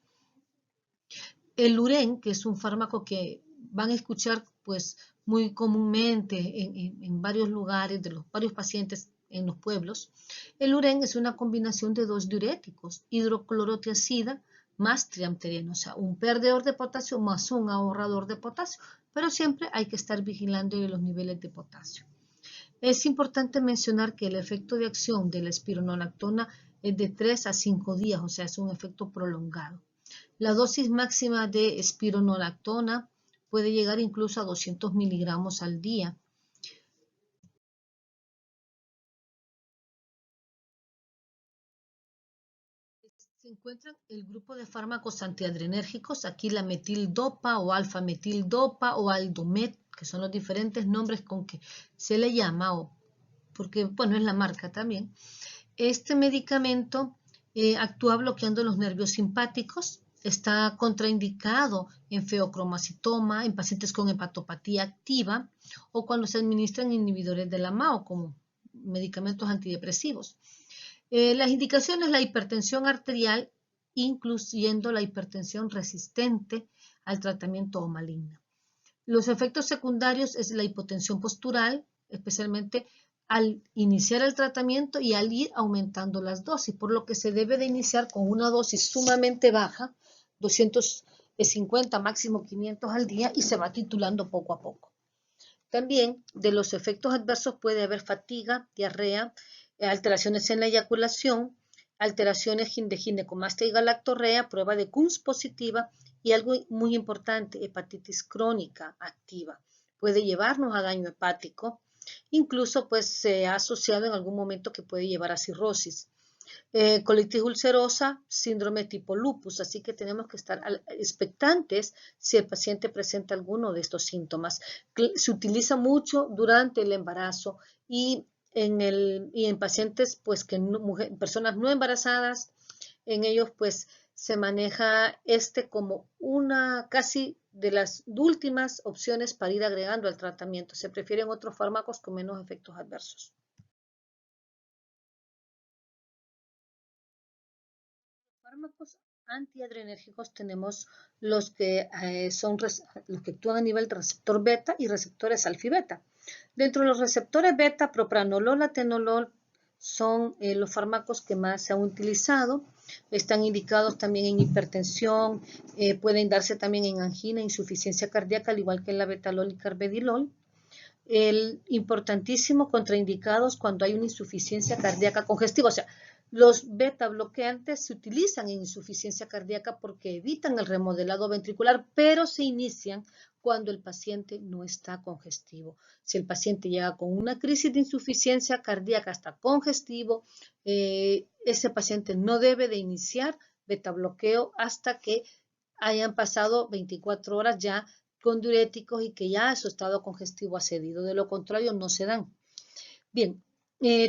El Luren, que es un fármaco que van a escuchar pues muy comúnmente en varios lugares de los varios pacientes en los pueblos, el Luren es una combinación de dos diuréticos, hidroclorotiazida más triamtereno, o sea, un perdedor de potasio más un ahorrador de potasio, pero siempre hay que estar vigilando los niveles de potasio. Es importante mencionar que el efecto de acción de la espironolactona es de 3 a 5 días, o sea, es un efecto prolongado. La dosis máxima de espironolactona puede llegar incluso a 200 miligramos al día. Se encuentran el grupo de fármacos antiadrenérgicos, aquí la metildopa o alfa-metildopa o aldomet, que son los diferentes nombres con que se le llama, porque bueno, es la marca también. Este medicamento actúa bloqueando los nervios simpáticos, está contraindicado en feocromocitoma, en pacientes con hepatopatía activa o cuando se administran inhibidores de la MAO como medicamentos antidepresivos. Las indicaciones, la hipertensión arterial, incluyendo la hipertensión resistente al tratamiento o maligna. Los efectos secundarios es la hipotensión postural, especialmente al iniciar el tratamiento y al ir aumentando las dosis, por lo que se debe de iniciar con una dosis sumamente baja, 250, máximo 500 al día, y se va titulando poco a poco. También de los efectos adversos puede haber fatiga, diarrea, alteraciones en la eyaculación, alteraciones de ginecomastia y galactorrea, prueba de Kunz positiva y algo muy importante, hepatitis crónica activa. Puede llevarnos a daño hepático, incluso pues se ha asociado en algún momento que puede llevar a cirrosis. Colitis ulcerosa, síndrome tipo lupus, así que tenemos que estar expectantes si el paciente presenta alguno de estos síntomas. Se utiliza mucho durante el embarazo y en pacientes, pues que personas no embarazadas, en ellos pues se maneja como una casi de las últimas opciones para ir agregando al tratamiento. Se prefieren otros fármacos con menos efectos adversos. Fármacos antiadrenérgicos tenemos los que los que actúan a nivel de receptor beta y receptores alfa-beta. Dentro de los receptores beta, propranolol, atenolol son los fármacos que más se han utilizado. Están indicados también en hipertensión, pueden darse también en angina, insuficiencia cardíaca, al igual que en la betalol y carvedilol. Importantísimo, contraindicados cuando hay una insuficiencia cardíaca congestiva. O sea, los beta bloqueantes se utilizan en insuficiencia cardíaca porque evitan el remodelado ventricular, pero se inician cuando el paciente no está congestivo. Si el paciente llega con una crisis de insuficiencia cardíaca hasta congestivo, ese paciente no debe de iniciar beta bloqueo hasta que hayan pasado 24 horas ya con diuréticos y que ya su estado congestivo ha cedido. De lo contrario, no se dan. Bien,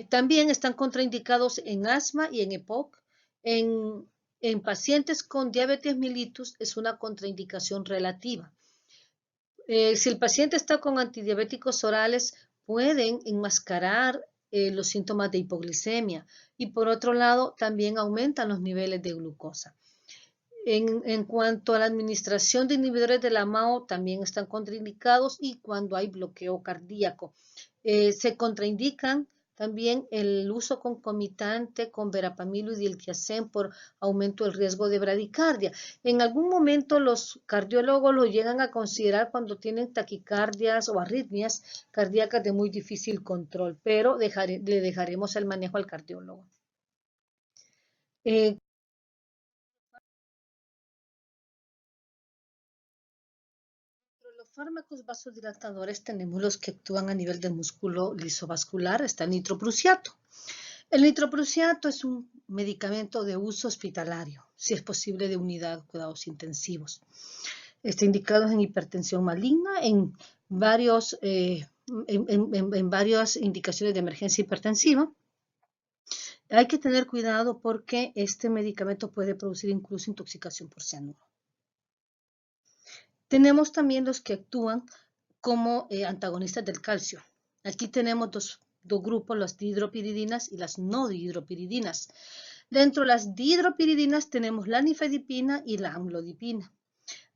también están contraindicados en asma y en EPOC. En pacientes con diabetes mellitus es una contraindicación relativa. Si el paciente está con antidiabéticos orales, pueden enmascarar los síntomas de hipoglicemia y por otro lado también aumentan los niveles de glucosa. En cuanto a la administración de inhibidores de la MAO, también están contraindicados y cuando hay bloqueo cardíaco. Se contraindican también el uso concomitante con verapamilo y diltiazem por aumento del riesgo de bradicardia. En algún momento los cardiólogos lo llegan a considerar cuando tienen taquicardias o arritmias cardíacas de muy difícil control, pero le dejaremos el manejo al cardiólogo. Los fármacos vasodilatadores tenemos los que actúan a nivel del músculo lisovascular, está el nitroprusiato. El nitroprusiato es un medicamento de uso hospitalario, si es posible de unidad de cuidados intensivos. Está indicado en hipertensión maligna, en varias indicaciones de emergencia hipertensiva. Hay que tener cuidado porque este medicamento puede producir incluso intoxicación por cianuro. Tenemos también los que actúan como antagonistas del calcio. Aquí tenemos dos grupos, las dihidropiridinas y las no dihidropiridinas. Dentro de las dihidropiridinas tenemos la nifedipina y la amlodipina.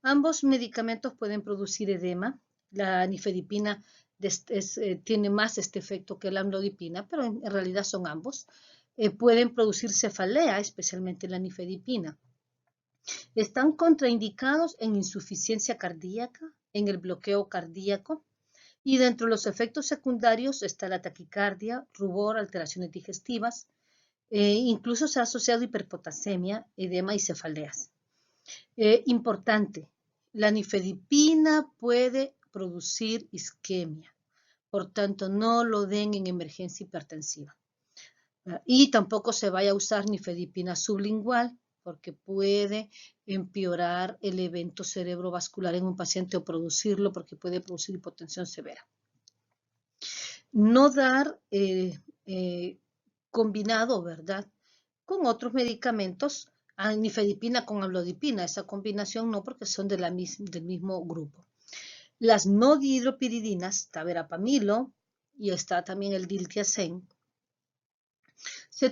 Ambos medicamentos pueden producir edema. La nifedipina tiene más este efecto que la amlodipina, pero en realidad son ambos. Pueden producir cefalea, especialmente la nifedipina. Están contraindicados en insuficiencia cardíaca, en el bloqueo cardíaco y dentro de los efectos secundarios está la taquicardia, rubor, alteraciones digestivas, incluso se ha asociado hiperpotasemia, edema y cefaleas. Importante, la nifedipina puede producir isquemia, por tanto no lo den en emergencia hipertensiva. Y tampoco se vaya a usar nifedipina sublingual, porque puede empeorar el evento cerebrovascular en un paciente o producirlo porque puede producir hipotensión severa. No dar combinado, ¿verdad?, con otros medicamentos, nifedipina con amlodipina, esa combinación no porque son del mismo grupo. Las no dihidropiridinas, está verapamilo y está también el diltiazem.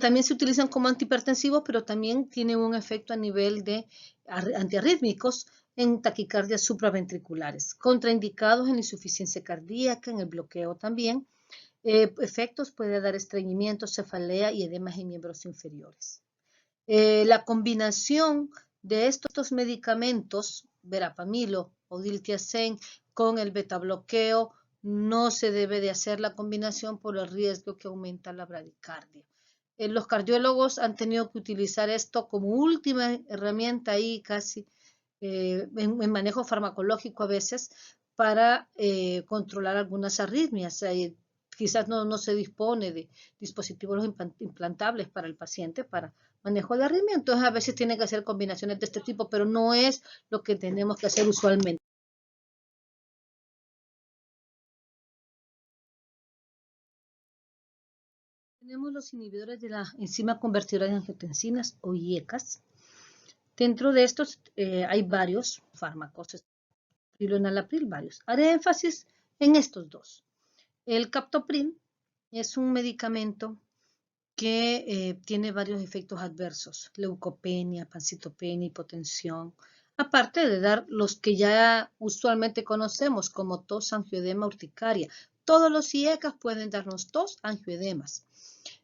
También se utilizan como antihipertensivos, pero también tienen un efecto a nivel de antiarrítmicos en taquicardias supraventriculares, contraindicados en insuficiencia cardíaca, en el bloqueo también. Efectos puede dar estreñimiento, cefalea y edemas en miembros inferiores. La combinación de estos medicamentos, verapamilo o diltiazem, con el beta bloqueo no se debe de hacer la combinación por el riesgo que aumenta la bradicardia. Los cardiólogos han tenido que utilizar esto como última herramienta ahí casi en manejo farmacológico a veces para controlar algunas arritmias. Quizás no se dispone de dispositivos implantables para el paciente para manejo de arritmia, entonces a veces tienen que hacer combinaciones de este tipo, pero no es lo que tenemos que hacer usualmente. Tenemos los inhibidores de la enzima convertidora de angiotensinas o IECAS. Dentro de estos hay varios fármacos, enalapril, varios. Haré énfasis en estos dos. El captopril es un medicamento que tiene varios efectos adversos, leucopenia, pancitopenia, hipotensión, aparte de dar los que ya usualmente conocemos como tos, angioedema, urticaria. Todos los IECAS pueden darnos tos, angioedemas.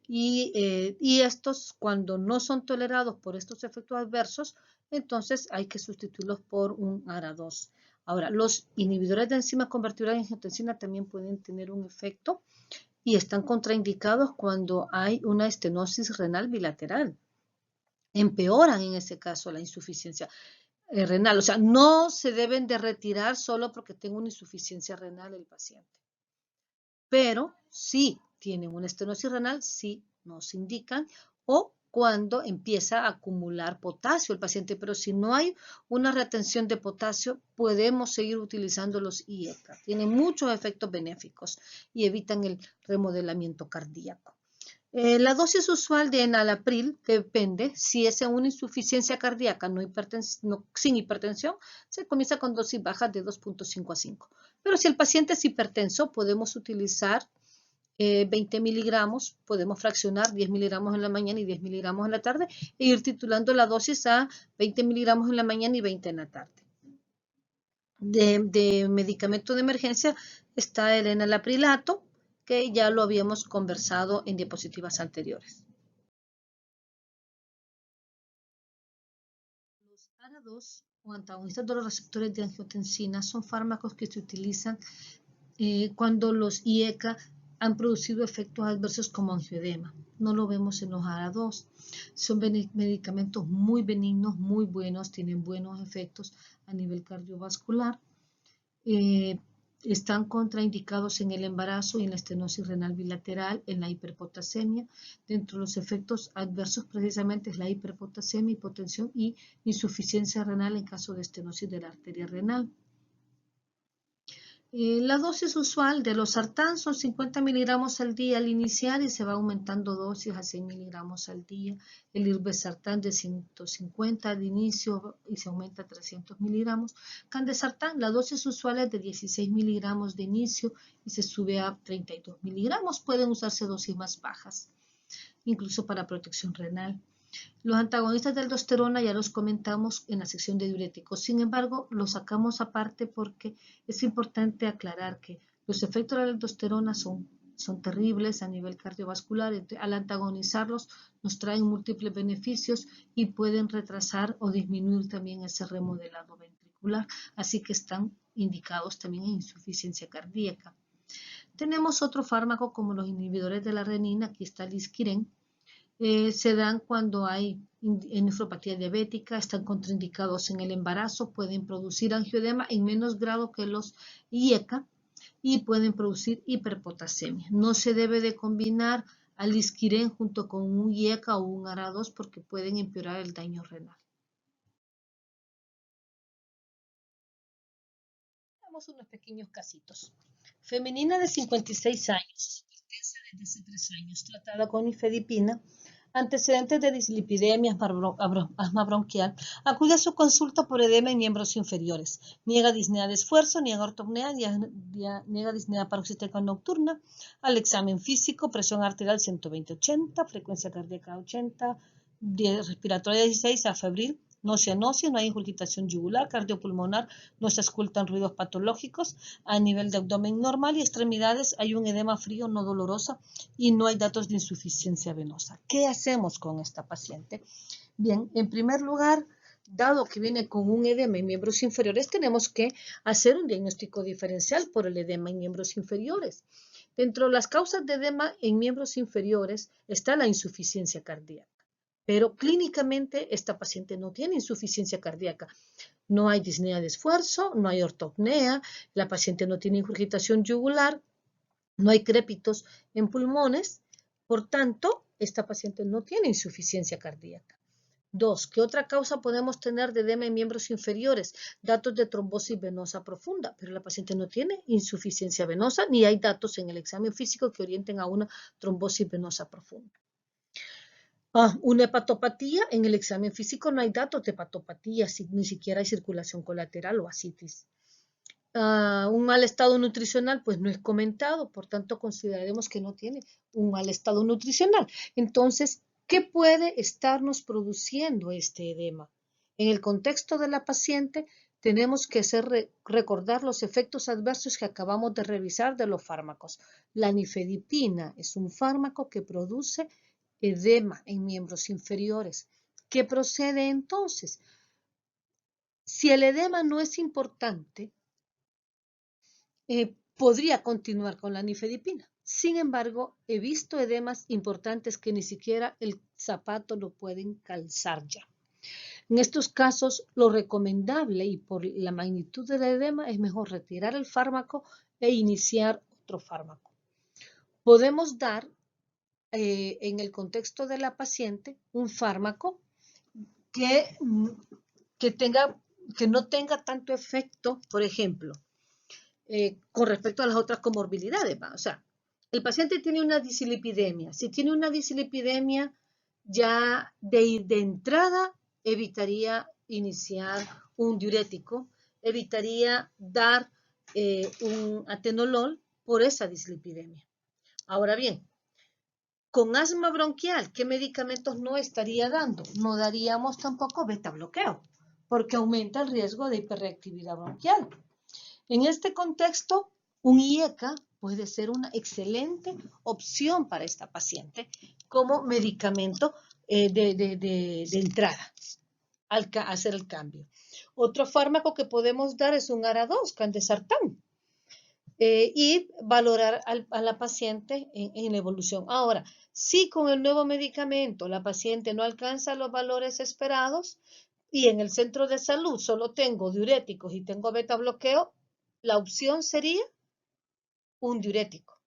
Y estos, cuando no son tolerados por estos efectos adversos, entonces hay que sustituirlos por un ARA2. Ahora, los inhibidores de enzima convertidora de angiotensina también pueden tener un efecto y están contraindicados cuando hay una estenosis renal bilateral. Empeoran en ese caso la insuficiencia renal. O sea, no se deben de retirar solo porque tenga una insuficiencia renal el paciente. Pero si tienen una estenosis renal, sí nos indican, o cuando empieza a acumular potasio el paciente, pero si no hay una retención de potasio, podemos seguir utilizando los IECA. Tienen muchos efectos benéficos y evitan el remodelamiento cardíaco. La dosis usual de enalapril depende, si es en una insuficiencia cardíaca sin hipertensión, se comienza con dosis bajas de 2.5 a 5. Pero si el paciente es hipertenso, podemos utilizar 20 miligramos, podemos fraccionar 10 miligramos en la mañana y 10 miligramos en la tarde e ir titulando la dosis a 20 miligramos en la mañana y 20 en la tarde. De medicamento de emergencia está el enalaprilato, que ya lo habíamos conversado en diapositivas anteriores. Los ARA2 o antagonistas de los receptores de angiotensina son fármacos que se utilizan cuando los IECA han producido efectos adversos como angioedema. No lo vemos en los ARA2. Son medicamentos muy benignos, muy buenos, tienen buenos efectos a nivel cardiovascular. Están contraindicados en el embarazo y en la estenosis renal bilateral, en la hiperpotasemia. Dentro de los efectos adversos precisamente es la hiperpotasemia, hipotensión y insuficiencia renal en caso de estenosis de la arteria renal. La dosis usual de los sartán son 50 miligramos al día al iniciar y se va aumentando dosis a 100 miligramos al día. El irbesartán de 150 al inicio y se aumenta a 300 miligramos. Candesartán, la dosis usual es de 16 miligramos de inicio y se sube a 32 miligramos. Pueden usarse dosis más bajas, incluso para protección renal. Los antagonistas de aldosterona ya los comentamos en la sección de diuréticos. Sin embargo, los sacamos aparte porque es importante aclarar que los efectos de la aldosterona son terribles a nivel cardiovascular. Al antagonizarlos nos traen múltiples beneficios y pueden retrasar o disminuir también ese remodelado ventricular. Así que están indicados también en insuficiencia cardíaca. Tenemos otro fármaco como los inhibidores de la renina. Aquí está el Lisquiren. Se dan cuando hay nefropatía diabética, están contraindicados en el embarazo, pueden producir angioedema en menos grado que los IECA y pueden producir hiperpotasemia. No se debe de combinar al Lisquiren junto con un IECA o un ARA2 porque pueden empeorar el daño renal. Veamos unos pequeños casitos. Femenina de 56 años, hipertensa desde hace 3 años, tratada con nifedipina, antecedentes de dislipidemia, asma bronquial, acude a su consulta por edema en miembros inferiores, niega disnea de esfuerzo, niega ortopnea, niega disnea paroxística nocturna, al examen físico, presión arterial 120-80, frecuencia cardíaca 80, respiratoria 16, afebril, no hay ingurgitación yugular, cardiopulmonar, no se escuchan ruidos patológicos, a nivel de abdomen normal y extremidades hay un edema frío no doloroso y no hay datos de insuficiencia venosa. ¿Qué hacemos con esta paciente? Bien, en primer lugar, dado que viene con un edema en miembros inferiores, tenemos que hacer un diagnóstico diferencial por el edema en miembros inferiores. Dentro de las causas de edema en miembros inferiores está la insuficiencia cardíaca, pero clínicamente esta paciente no tiene insuficiencia cardíaca. No hay disnea de esfuerzo, no hay ortopnea, la paciente no tiene ingurgitación yugular, no hay crépitos en pulmones, por tanto, esta paciente no tiene insuficiencia cardíaca. 2. ¿Qué otra causa podemos tener de edema en miembros inferiores? Datos de trombosis venosa profunda, pero la paciente no tiene insuficiencia venosa ni hay datos en el examen físico que orienten a una trombosis venosa profunda. Una hepatopatía, en el examen físico no hay datos de hepatopatía, ni siquiera hay circulación colateral o ascitis. Un mal estado nutricional, pues no es comentado, por tanto consideraremos que no tiene un mal estado nutricional. Entonces, ¿qué puede estarnos produciendo este edema? En el contexto de la paciente, tenemos que recordar los efectos adversos que acabamos de revisar de los fármacos. La nifedipina es un fármaco que produce edema en miembros inferiores. ¿Qué procede entonces? Si el edema no es importante, podría continuar con la nifedipina. Sin embargo, he visto edemas importantes que ni siquiera el zapato lo pueden calzar ya. En estos casos, lo recomendable y por la magnitud del edema es mejor retirar el fármaco e iniciar otro fármaco. Podemos dar, en el contexto de la paciente, un fármaco que no tenga tanto efecto, por ejemplo, con respecto a las otras comorbilidades. O sea, el paciente tiene una dislipidemia. Si tiene una dislipidemia, ya de entrada evitaría iniciar un diurético, evitaría dar un atenolol por esa dislipidemia. Ahora bien, con asma bronquial, ¿qué medicamentos no estaría dando? No daríamos tampoco beta bloqueo, porque aumenta el riesgo de hiperreactividad bronquial. En este contexto, un IECA puede ser una excelente opción para esta paciente como medicamento de entrada al hacer el cambio. Otro fármaco que podemos dar es un ARA2, candesartán, y valorar a la paciente en la evolución. Ahora, si con el nuevo medicamento la paciente no alcanza los valores esperados y en el centro de salud solo tengo diuréticos y tengo beta bloqueo, la opción sería un diurético.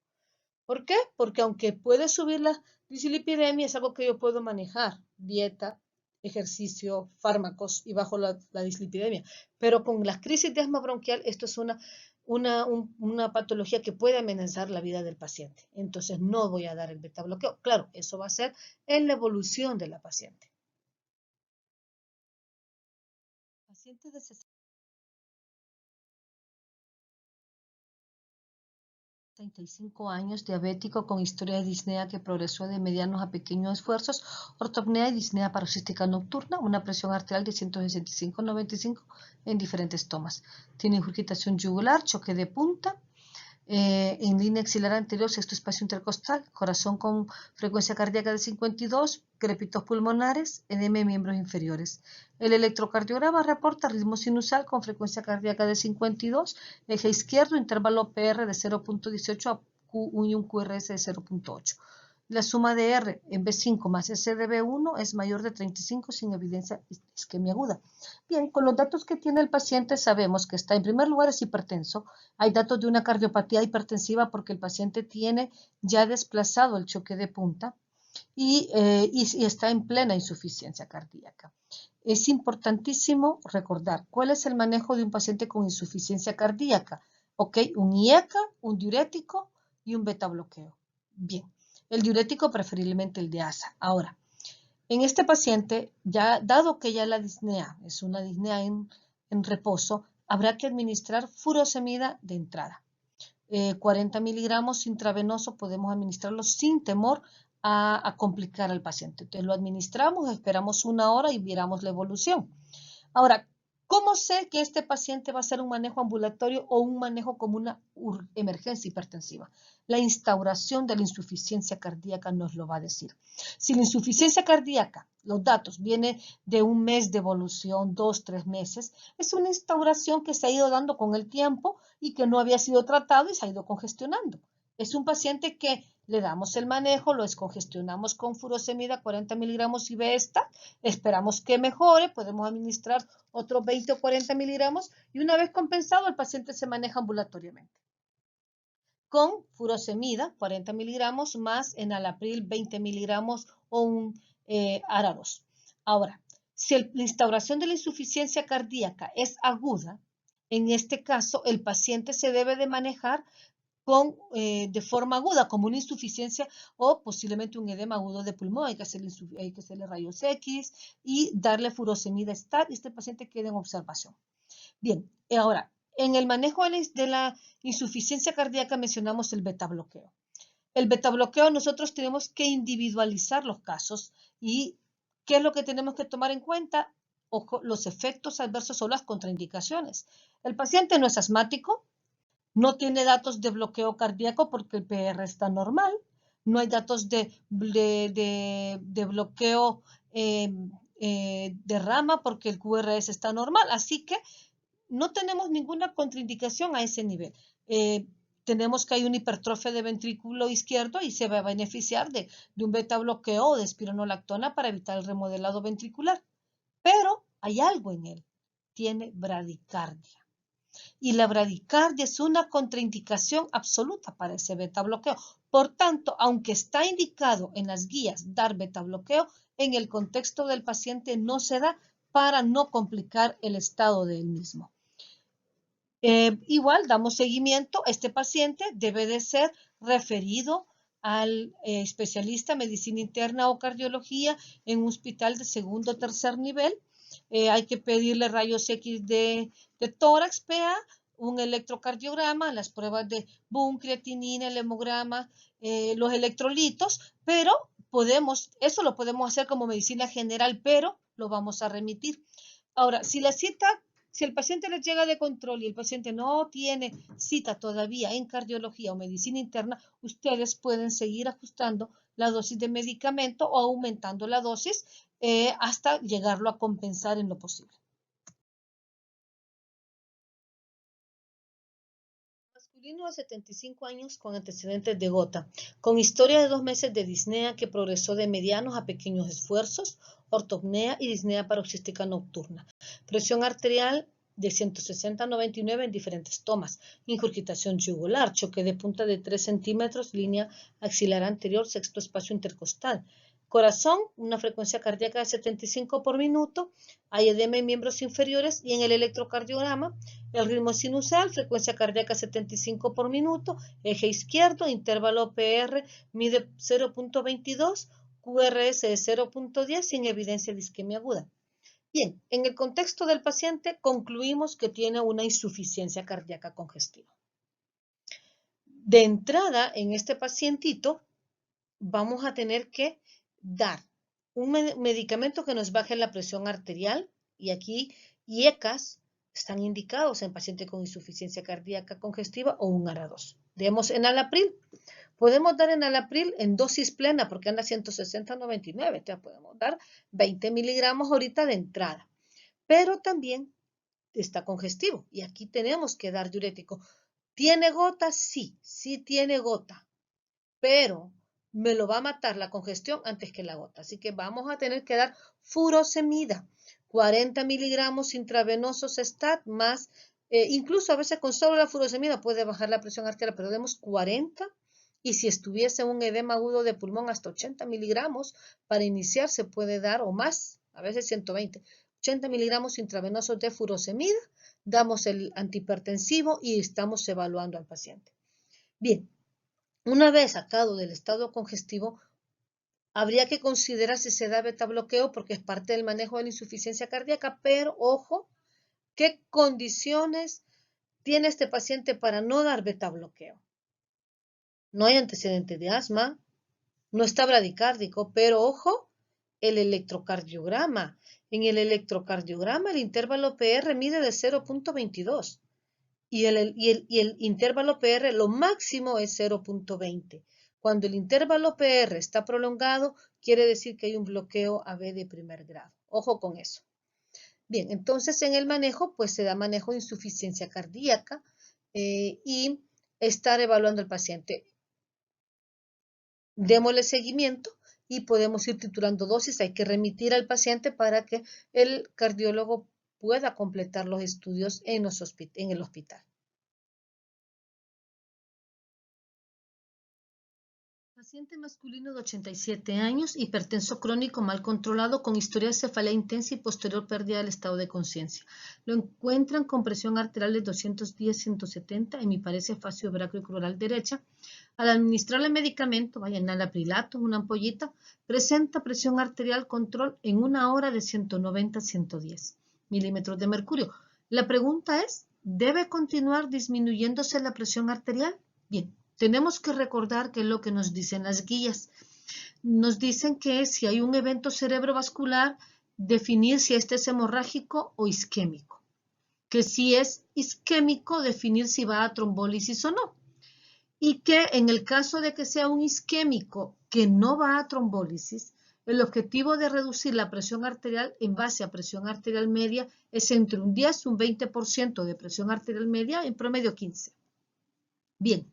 ¿Por qué? Porque aunque puede subir la dislipidemia, es algo que yo puedo manejar, dieta, ejercicio, fármacos y bajo la dislipidemia. Pero con las crisis de asma bronquial, esto es una patología que puede amenazar la vida del paciente. Entonces no voy a dar el beta bloqueo. Claro, eso va a ser en la evolución de la paciente. Paciente de 35 años, diabético con historia de disnea que progresó de medianos a pequeños esfuerzos, ortopnea y disnea paroxística nocturna, una presión arterial de 165/95 en diferentes tomas. Tiene ingurgitación yugular, choque de punta, en línea axilar anterior, sexto espacio intercostal, corazón con frecuencia cardíaca de 52, crépitos pulmonares, edema en miembros inferiores. El electrocardiograma reporta ritmo sinusal con frecuencia cardíaca de 52, eje izquierdo, intervalo PR de 0.18 a y un QRS de 0.8. La suma de R en B5 más S de B1 es mayor de 35 sin evidencia de isquemia aguda. Bien, con los datos que tiene el paciente sabemos que está en primer lugar es hipertenso. Hay datos de una cardiopatía hipertensiva porque el paciente tiene ya desplazado el choque de punta y está en plena insuficiencia cardíaca. Es importantísimo recordar cuál es el manejo de un paciente con insuficiencia cardíaca. Ok, un IECA, un diurético y un beta bloqueo. Bien. El diurético preferiblemente el de ASA. Ahora, en este paciente, ya dado que ya la disnea es una disnea en reposo, habrá que administrar furosemida de entrada. 40 miligramos intravenoso podemos administrarlo sin temor a complicar al paciente. Entonces lo administramos, esperamos una hora y miramos la evolución. Ahora, ¿Cómo sé que este paciente va a ser un manejo ambulatorio o un manejo como una emergencia hipertensiva? La instauración de la insuficiencia cardíaca nos lo va a decir. Si la insuficiencia cardíaca, los datos, viene de un mes de evolución, 2, 3 meses, es una instauración que se ha ido dando con el tiempo y que no había sido tratado y se ha ido congestionando. Es un paciente que le damos el manejo, lo descongestionamos con furosemida 40 miligramos y Ivesta, esperamos que mejore, podemos administrar otros 20 o 40 miligramos y una vez compensado el paciente se maneja ambulatoriamente. Con furosemida 40 miligramos más enalapril 20 miligramos o un Araros. Ahora, si la instauración de la insuficiencia cardíaca es aguda, en este caso el paciente se debe de manejar de forma aguda, como una insuficiencia o posiblemente un edema agudo de pulmón. Hay que hacerle rayos X y darle furosemida stat y este paciente queda en observación. Bien, ahora, en el manejo de la insuficiencia cardíaca mencionamos el beta bloqueo. El beta bloqueo nosotros tenemos que individualizar los casos y ¿qué es lo que tenemos que tomar en cuenta? Ojo, los efectos adversos o las contraindicaciones. El paciente no es asmático, no tiene datos de bloqueo cardíaco porque el PR está normal. No hay datos de bloqueo de rama porque el QRS está normal. Así que no tenemos ninguna contraindicación a ese nivel. Tenemos que hay una hipertrofia de ventrículo izquierdo y se va a beneficiar de un beta bloqueo o de espironolactona para evitar el remodelado ventricular. Pero hay algo en él. Tiene bradicardia. Y la bradicardia es una contraindicación absoluta para ese beta bloqueo. Por tanto, aunque está indicado en las guías dar beta bloqueo, en el contexto del paciente no se da para no complicar el estado del mismo. Igual damos seguimiento. Este paciente debe de ser referido al especialista en medicina interna o cardiología en un hospital de segundo o tercer nivel. Hay que pedirle rayos X de tórax, PA, un electrocardiograma, las pruebas de Boone, creatinina, el hemograma, los electrolitos, pero eso lo podemos hacer como medicina general, pero lo vamos a remitir. Ahora, si el paciente les llega de control y el paciente no tiene cita todavía en cardiología o medicina interna, ustedes pueden seguir ajustando la dosis de medicamento o aumentando la dosis hasta llegarlo a compensar en lo posible. Masculino de 75 años con antecedentes de gota, con historia de 2 meses de disnea que progresó de medianos a pequeños esfuerzos, ortopnea y disnea paroxística nocturna. Presión arterial de 160 a 99 en diferentes tomas. Ingurgitación yugular, choque de punta de 3 centímetros, línea axilar anterior, sexto espacio intercostal. Corazón, una frecuencia cardíaca de 75 por minuto, hay edema en miembros inferiores y en el electrocardiograma, el ritmo sinusal, frecuencia cardíaca 75 por minuto, eje izquierdo, intervalo PR mide 0.22, QRS de 0.10 sin evidencia de isquemia aguda. Bien, en el contexto del paciente concluimos que tiene una insuficiencia cardíaca congestiva. De entrada, en este pacientito, vamos a tener que dar un medicamento que nos baje la presión arterial y aquí IECAS están indicados en paciente con insuficiencia cardíaca congestiva o un ARA2. Demos enalapril. Podemos dar enalapril en dosis plena porque anda 160-99. Entonces podemos dar 20 miligramos ahorita de entrada. Pero también está congestivo y aquí tenemos que dar diurético. ¿Tiene gota? Sí, sí tiene gota. Pero me lo va a matar la congestión antes que la gota. Así que vamos a tener que dar furosemida, 40 miligramos intravenosos stat más, incluso a veces con solo la furosemida puede bajar la presión arterial, pero demos 40 y si estuviese un edema agudo de pulmón hasta 80 miligramos para iniciar se puede dar o más, a veces 120, 80 miligramos intravenosos de furosemida, damos el antihipertensivo y estamos evaluando al paciente. Bien. Una vez sacado del estado congestivo, habría que considerar si se da beta bloqueo porque es parte del manejo de la insuficiencia cardíaca, pero ojo, ¿qué condiciones tiene este paciente para no dar beta bloqueo? No hay antecedente de asma, no está bradicárdico, pero ojo, el electrocardiograma. En el electrocardiograma el intervalo PR mide de 0.22 y el intervalo PR lo máximo es 0.20. Cuando el intervalo PR está prolongado, quiere decir que hay un bloqueo AB de primer grado. Ojo con eso. Bien, entonces en el manejo, pues se da manejo de insuficiencia cardíaca y estar evaluando al paciente. Démosle seguimiento y podemos ir triturando dosis. Hay que remitir al paciente para que el cardiólogo pueda completar los estudios en el hospital. Paciente masculino de 87 años, hipertenso crónico mal controlado con historia de cefalea intensa y posterior pérdida del estado de conciencia. Lo encuentran con presión arterial de 210-170, hemiparesia facio-brachiocrural derecha. Al administrarle medicamento, vaya enalaprilato, una ampollita, presenta presión arterial control en una hora de 190-110 milímetros de mercurio. La pregunta es, ¿debe continuar disminuyéndose la presión arterial? Bien. Tenemos que recordar que es lo que nos dicen las guías. Nos dicen que si hay un evento cerebrovascular, definir si este es hemorrágico o isquémico. Que si es isquémico, definir si va a trombólisis o no. Y que en el caso de que sea un isquémico que no va a trombólisis, el objetivo de reducir la presión arterial en base a presión arterial media es entre un 10 y un 20% de presión arterial media, en promedio 15. Bien.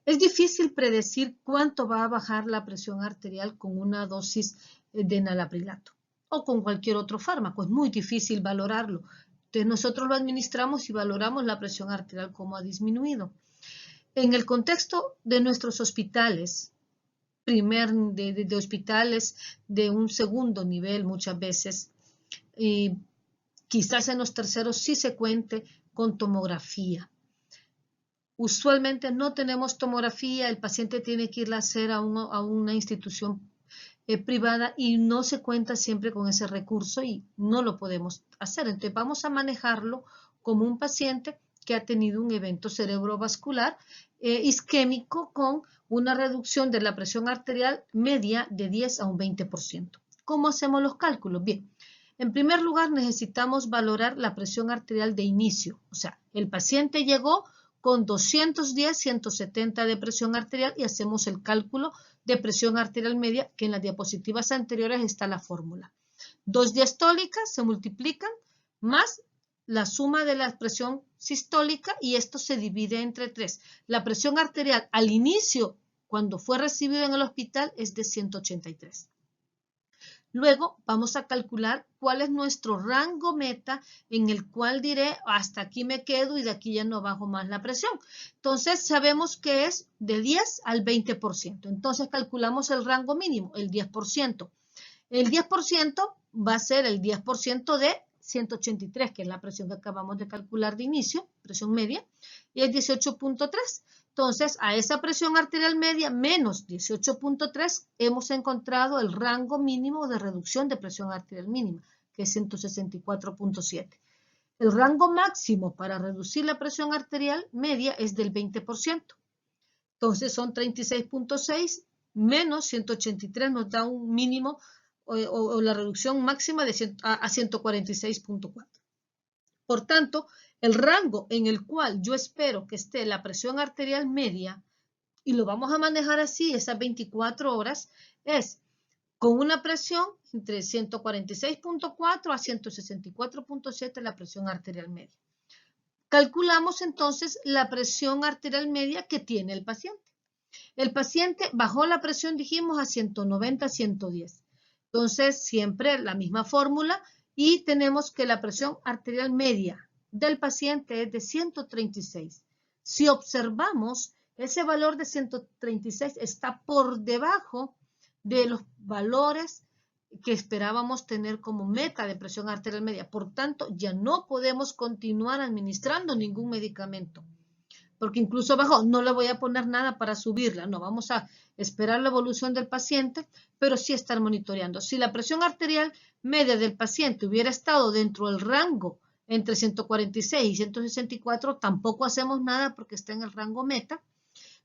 Es difícil predecir cuánto va a bajar la presión arterial con una dosis de enalaprilato o con cualquier otro fármaco. Es muy difícil valorarlo. Entonces nosotros lo administramos y valoramos la presión arterial cómo ha disminuido. En el contexto de nuestros hospitales, de hospitales de un segundo nivel muchas veces, quizás en los terceros sí se cuente con tomografía. Usualmente no tenemos tomografía, el paciente tiene que ir a hacer a una institución privada y no se cuenta siempre con ese recurso y no lo podemos hacer. Entonces vamos a manejarlo como un paciente que ha tenido un evento cerebrovascular isquémico con una reducción de la presión arterial media de 10 a un 20%. ¿Cómo hacemos los cálculos? Bien, en primer lugar necesitamos valorar la presión arterial de inicio. O sea, el paciente llegó con 210-170 de presión arterial y hacemos el cálculo de presión arterial media, que en las diapositivas anteriores está la fórmula. Dos diastólicas se multiplican más la suma de la presión sistólica y esto se divide entre 3. La presión arterial al inicio, cuando fue recibido en el hospital, es de 183. Luego vamos a calcular cuál es nuestro rango meta en el cual diré hasta aquí me quedo y de aquí ya no bajo más la presión. Entonces sabemos que es de 10 al 20%. Entonces calculamos el rango mínimo, el 10%. El 10% va a ser el 10% de 183, que es la presión que acabamos de calcular de inicio, presión media, y es 18.3. Entonces, a esa presión arterial media menos 18.3 hemos encontrado el rango mínimo de reducción de presión arterial mínima, que es 164.7. El rango máximo para reducir la presión arterial media es del 20%. Entonces, son 36.6 menos 183 nos da un mínimo o la reducción máxima de a 146.4. Por tanto, el rango en el cual yo espero que esté la presión arterial media, y lo vamos a manejar así esas 24 horas, es con una presión entre 146.4 a 164.7 la presión arterial media. Calculamos entonces la presión arterial media que tiene el paciente. El paciente bajó la presión, dijimos, a 190-110. Entonces, siempre la misma fórmula y tenemos que la presión arterial media del paciente es de 136. Si observamos, ese valor de 136 está por debajo de los valores que esperábamos tener como meta de presión arterial media. Por tanto, ya no podemos continuar administrando ningún medicamento. Porque incluso bajó, no le voy a poner nada para subirla, no, vamos a esperar la evolución del paciente, pero sí estar monitoreando. Si la presión arterial media del paciente hubiera estado dentro del rango entre 146 y 164, tampoco hacemos nada porque está en el rango meta,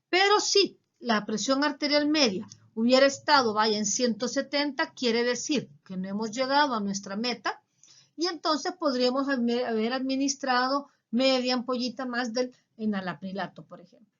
pero si la presión arterial media hubiera estado, vaya, en 170, quiere decir que no hemos llegado a nuestra meta y entonces podríamos haber administrado media ampollita más en alaprilato, por ejemplo.